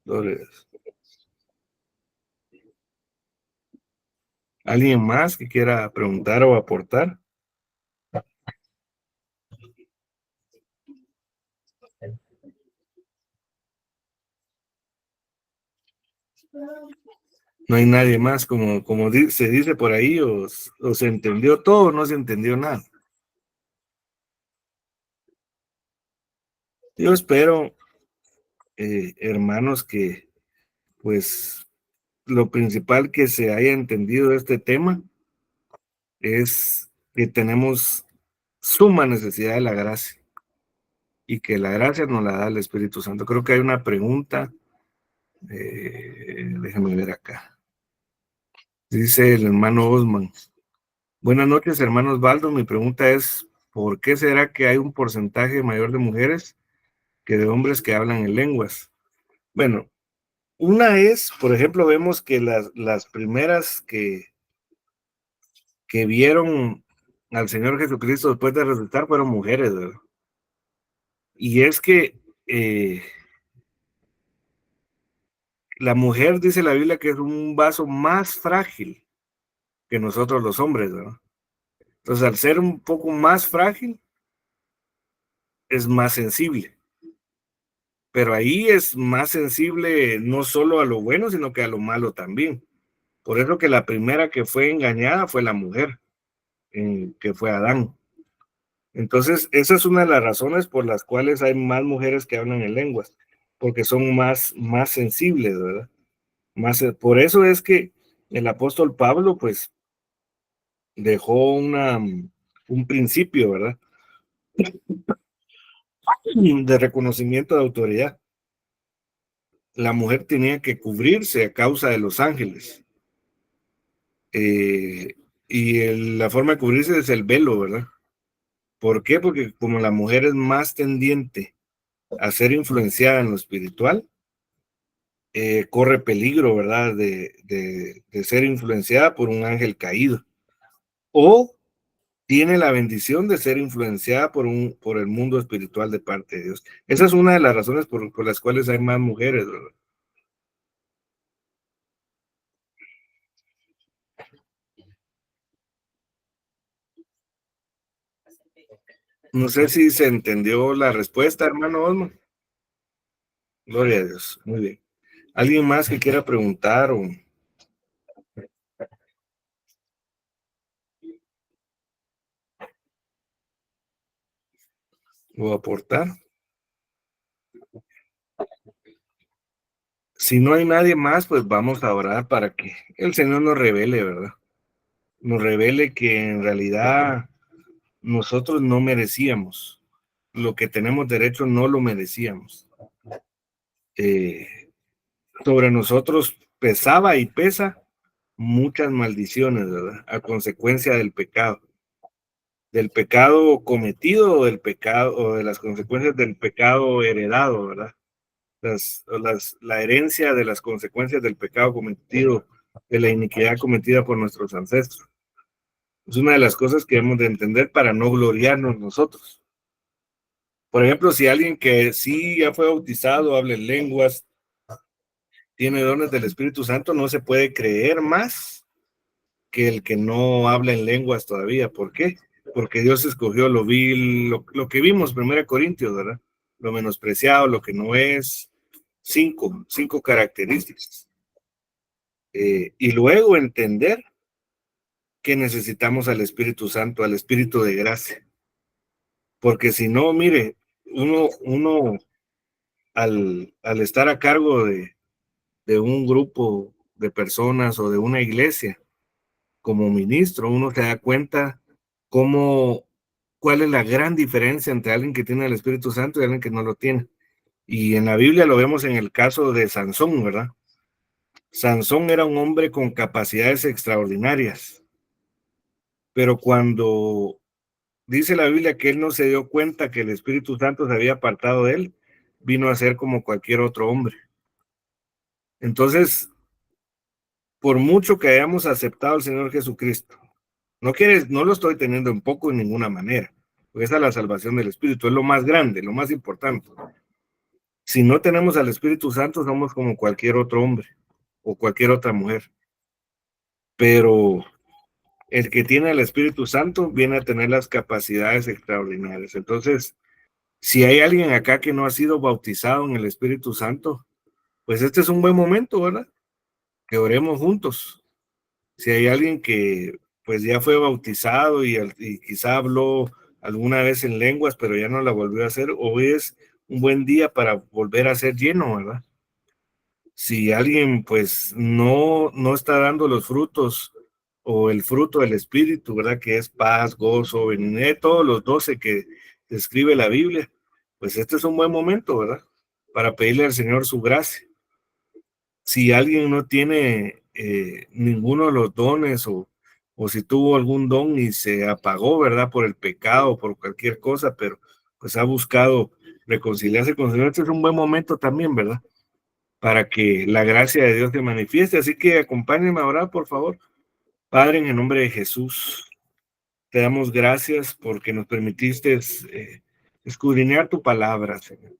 Gloria. ¿Alguien más que quiera preguntar o aportar? No hay nadie más, como se dice por ahí, o se entendió todo o no se entendió nada. Yo espero, hermanos, que pues lo principal que se haya entendido de este tema es que tenemos suma necesidad de la gracia y que la gracia nos la da el Espíritu Santo. Creo que hay una pregunta, déjame ver acá. Dice el hermano Osman. Buenas noches, hermano Osvaldo. Mi pregunta es, ¿por qué será que hay un porcentaje mayor de mujeres que de hombres que hablan en lenguas? Bueno, una es, por ejemplo, vemos que las primeras que vieron al Señor Jesucristo después de resucitar fueron mujeres, ¿verdad? Y es que la mujer, dice la Biblia, que es un vaso más frágil que nosotros los hombres, ¿verdad? Entonces, al ser un poco más frágil, es más sensible. Pero ahí es más sensible no solo a lo bueno, sino que a lo malo también. Por eso que la primera que fue engañada fue la mujer, que fue Adán. Entonces, esa es una de las razones por las cuales hay más mujeres que hablan en lenguas, porque son más sensibles, ¿verdad? Por eso es que el apóstol Pablo, pues, dejó un principio, ¿verdad? De reconocimiento de autoridad. La mujer tenía que cubrirse a causa de los ángeles. Y la forma de cubrirse es el velo, ¿verdad? ¿Por qué? Porque como la mujer es más tendiente a ser influenciada en lo espiritual, corre peligro, ¿verdad? De ser influenciada por un ángel caído. O tiene la bendición de ser influenciada por el mundo espiritual de parte de Dios. Esa es una de las razones por las cuales hay más mujeres, ¿verdad? No sé si se entendió la respuesta, hermano Osman. Gloria a Dios. Muy bien. ¿Alguien más que quiera preguntar o aportar? Si no hay nadie más, pues vamos a orar para que el Señor nos revele, ¿verdad? Nos revele que en realidad nosotros no merecíamos. Lo que tenemos derecho no lo merecíamos. Sobre nosotros pesaba y pesa muchas maldiciones, ¿verdad? A consecuencia del pecado cometido o del pecado o de las consecuencias del pecado heredado, ¿verdad? La herencia de las consecuencias del pecado cometido, de la iniquidad cometida por nuestros ancestros. Es una de las cosas que hemos de entender para no gloriarnos nosotros. Por ejemplo, si alguien que sí ya fue bautizado, habla en lenguas, tiene dones del Espíritu Santo, no se puede creer más que el que no habla en lenguas todavía. ¿Por qué? Porque Dios escogió lo vil, lo que vimos, 1 Corintios, ¿verdad? Lo menospreciado, lo que no es, cinco características. Y luego entender que necesitamos al Espíritu Santo, al Espíritu de gracia. Porque si no, mire, uno al estar a cargo de un grupo de personas o de una iglesia, como ministro, uno se da cuenta cuál es la gran diferencia entre alguien que tiene el Espíritu Santo y alguien que no lo tiene. Y en la Biblia lo vemos en el caso de Sansón, ¿verdad? Sansón era un hombre con capacidades extraordinarias, pero cuando dice la Biblia que él no se dio cuenta que el Espíritu Santo se había apartado de él, vino a ser como cualquier otro hombre. Entonces, por mucho que hayamos aceptado al Señor Jesucristo, no lo estoy teniendo en poco en ninguna manera, porque esa es la salvación del Espíritu, es lo más grande, lo más importante. Si no tenemos al Espíritu Santo, somos como cualquier otro hombre o cualquier otra mujer. Pero el que tiene el Espíritu Santo viene a tener las capacidades extraordinarias. Entonces, si hay alguien acá que no ha sido bautizado en el Espíritu Santo, pues este es un buen momento, ¿verdad? Que oremos juntos. Si hay alguien que pues ya fue bautizado y quizá habló alguna vez en lenguas, pero ya no la volvió a hacer, hoy es un buen día para volver a ser lleno, ¿verdad? Si alguien pues no está dando los frutos o el fruto del Espíritu, ¿verdad? Que es paz, gozo, benignidad, todos los 12 que describe la Biblia, pues este es un buen momento, ¿verdad? Para pedirle al Señor su gracia. Si alguien no tiene ninguno de los dones o si tuvo algún don y se apagó, ¿verdad? Por el pecado, por cualquier cosa, pero pues ha buscado reconciliarse con el Señor, este es un buen momento también, ¿verdad? Para que la gracia de Dios se manifieste. Así que acompáñenme a orar, por favor. Padre, en el nombre de Jesús, te damos gracias porque nos permitiste escudriñar tu palabra, Señor.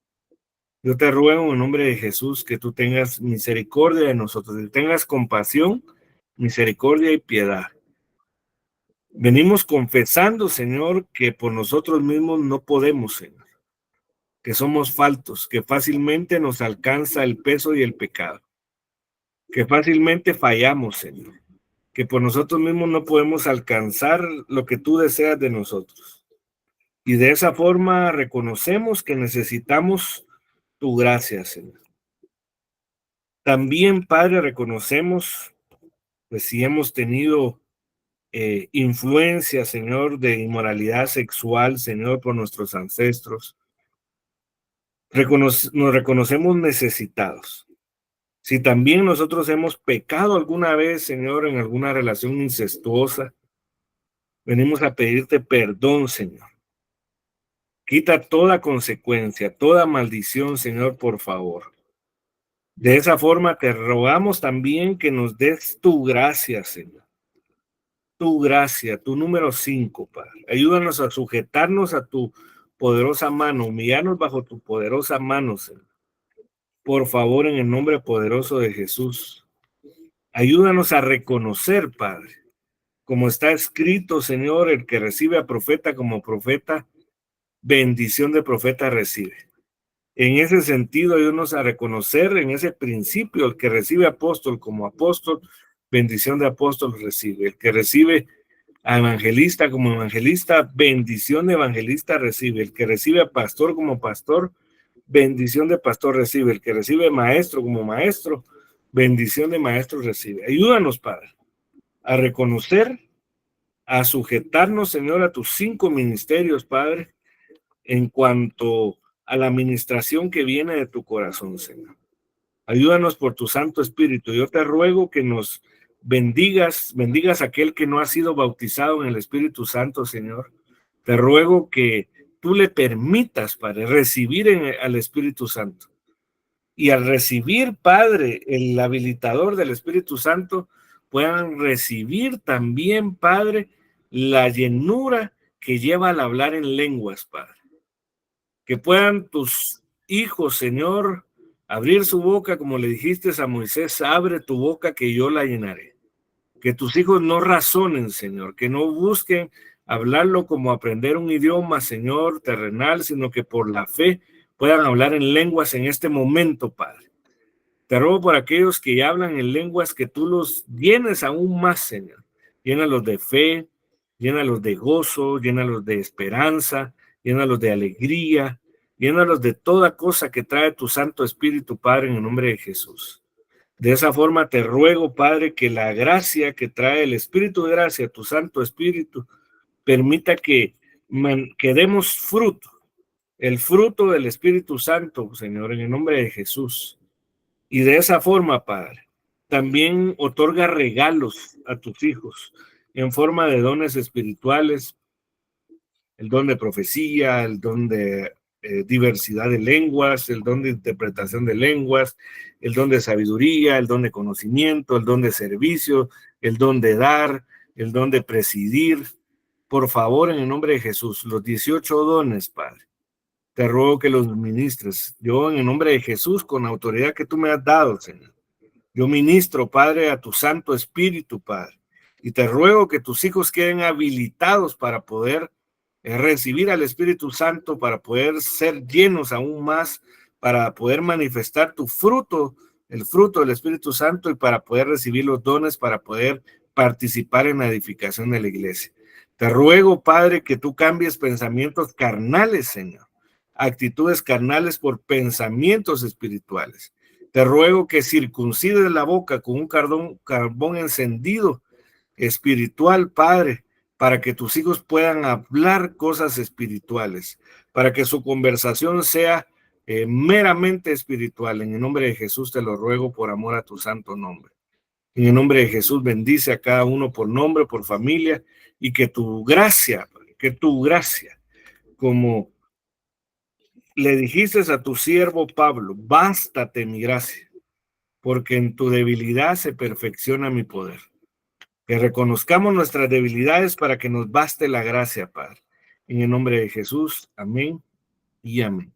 Yo te ruego en nombre de Jesús que tú tengas misericordia de nosotros, que tengas compasión, misericordia y piedad. Venimos confesando, Señor, que por nosotros mismos no podemos, Señor, que somos faltos, que fácilmente nos alcanza el peso y el pecado, que fácilmente fallamos, Señor, que por nosotros mismos no podemos alcanzar lo que tú deseas de nosotros. Y de esa forma reconocemos que necesitamos tu gracia, Señor. También, Padre, reconocemos, pues si hemos tenido influencia, Señor, de inmoralidad sexual, Señor, por nuestros ancestros, nos reconocemos necesitados. Si también nosotros hemos pecado alguna vez, Señor, en alguna relación incestuosa, venimos a pedirte perdón, Señor. Quita toda consecuencia, toda maldición, Señor, por favor. De esa forma te rogamos también que nos des tu gracia, Señor. Tu gracia, tu número 5, Padre. Ayúdanos a sujetarnos a tu poderosa mano, humillarnos bajo tu poderosa mano, Señor. Por favor, en el nombre poderoso de Jesús. Ayúdanos a reconocer, Padre, como está escrito, Señor, el que recibe a profeta como profeta, bendición de profeta recibe. En ese sentido, ayúdanos a reconocer en ese principio, el que recibe apóstol como apóstol, bendición de apóstol recibe. El que recibe a evangelista como evangelista, bendición de evangelista recibe. El que recibe a pastor como pastor, bendición de pastor recibe. El que recibe maestro como maestro, bendición de maestro recibe. Ayúdanos, Padre, a reconocer, a sujetarnos, Señor, a tus 5 ministerios, Padre, en cuanto a la administración que viene de tu corazón, Señor. Ayúdanos por tu Santo Espíritu. Yo te ruego que nos bendigas a aquel que no ha sido bautizado en el Espíritu Santo, Señor. Te ruego que tú le permitas, Padre, recibir al Espíritu Santo. Y al recibir, Padre, el habilitador del Espíritu Santo, puedan recibir también, Padre, la llenura que lleva al hablar en lenguas, Padre. Que puedan tus hijos, Señor, abrir su boca, como le dijiste a Moisés, abre tu boca que yo la llenaré. Que tus hijos no razonen, Señor, que no busquen hablarlo como aprender un idioma, Señor, terrenal, sino que por la fe puedan hablar en lenguas en este momento, Padre. Te ruego por aquellos que ya hablan en lenguas que tú los llenes aún más, Señor. Llénalos de fe, llénalos de gozo, llénalos de esperanza, llénalos de alegría, llénalos de toda cosa que trae tu Santo Espíritu, Padre, en el nombre de Jesús. De esa forma te ruego, Padre, que la gracia que trae el Espíritu de gracia, tu Santo Espíritu, permita que demos fruto, el fruto del Espíritu Santo, Señor, en el nombre de Jesús. Y de esa forma, Padre, también otorga regalos a tus hijos en forma de dones espirituales, el don de profecía, el don de diversidad de lenguas, el don de interpretación de lenguas, el don de sabiduría, el don de conocimiento, el don de servicio, el don de dar, el don de presidir. Por favor, en el nombre de Jesús, los 18 dones, Padre, te ruego que los ministres. Yo, en el nombre de Jesús, con la autoridad que tú me has dado, Señor, yo ministro, Padre, a tu Santo Espíritu, Padre, y te ruego que tus hijos queden habilitados para poder recibir al Espíritu Santo, para poder ser llenos aún más, para poder manifestar tu fruto, el fruto del Espíritu Santo, y para poder recibir los dones, para poder participar en la edificación de la iglesia. Te ruego, Padre, que tú cambies pensamientos carnales, Señor, actitudes carnales por pensamientos espirituales. Te ruego que circuncides la boca con un carbón encendido espiritual, Padre, para que tus hijos puedan hablar cosas espirituales, para que su conversación sea meramente espiritual. En el nombre de Jesús te lo ruego por amor a tu santo nombre. En el nombre de Jesús bendice a cada uno por nombre, por familia, y que tu gracia, como le dijiste a tu siervo Pablo, bástate mi gracia, porque en tu debilidad se perfecciona mi poder. Que reconozcamos nuestras debilidades para que nos baste la gracia, Padre. En el nombre de Jesús, amén y amén.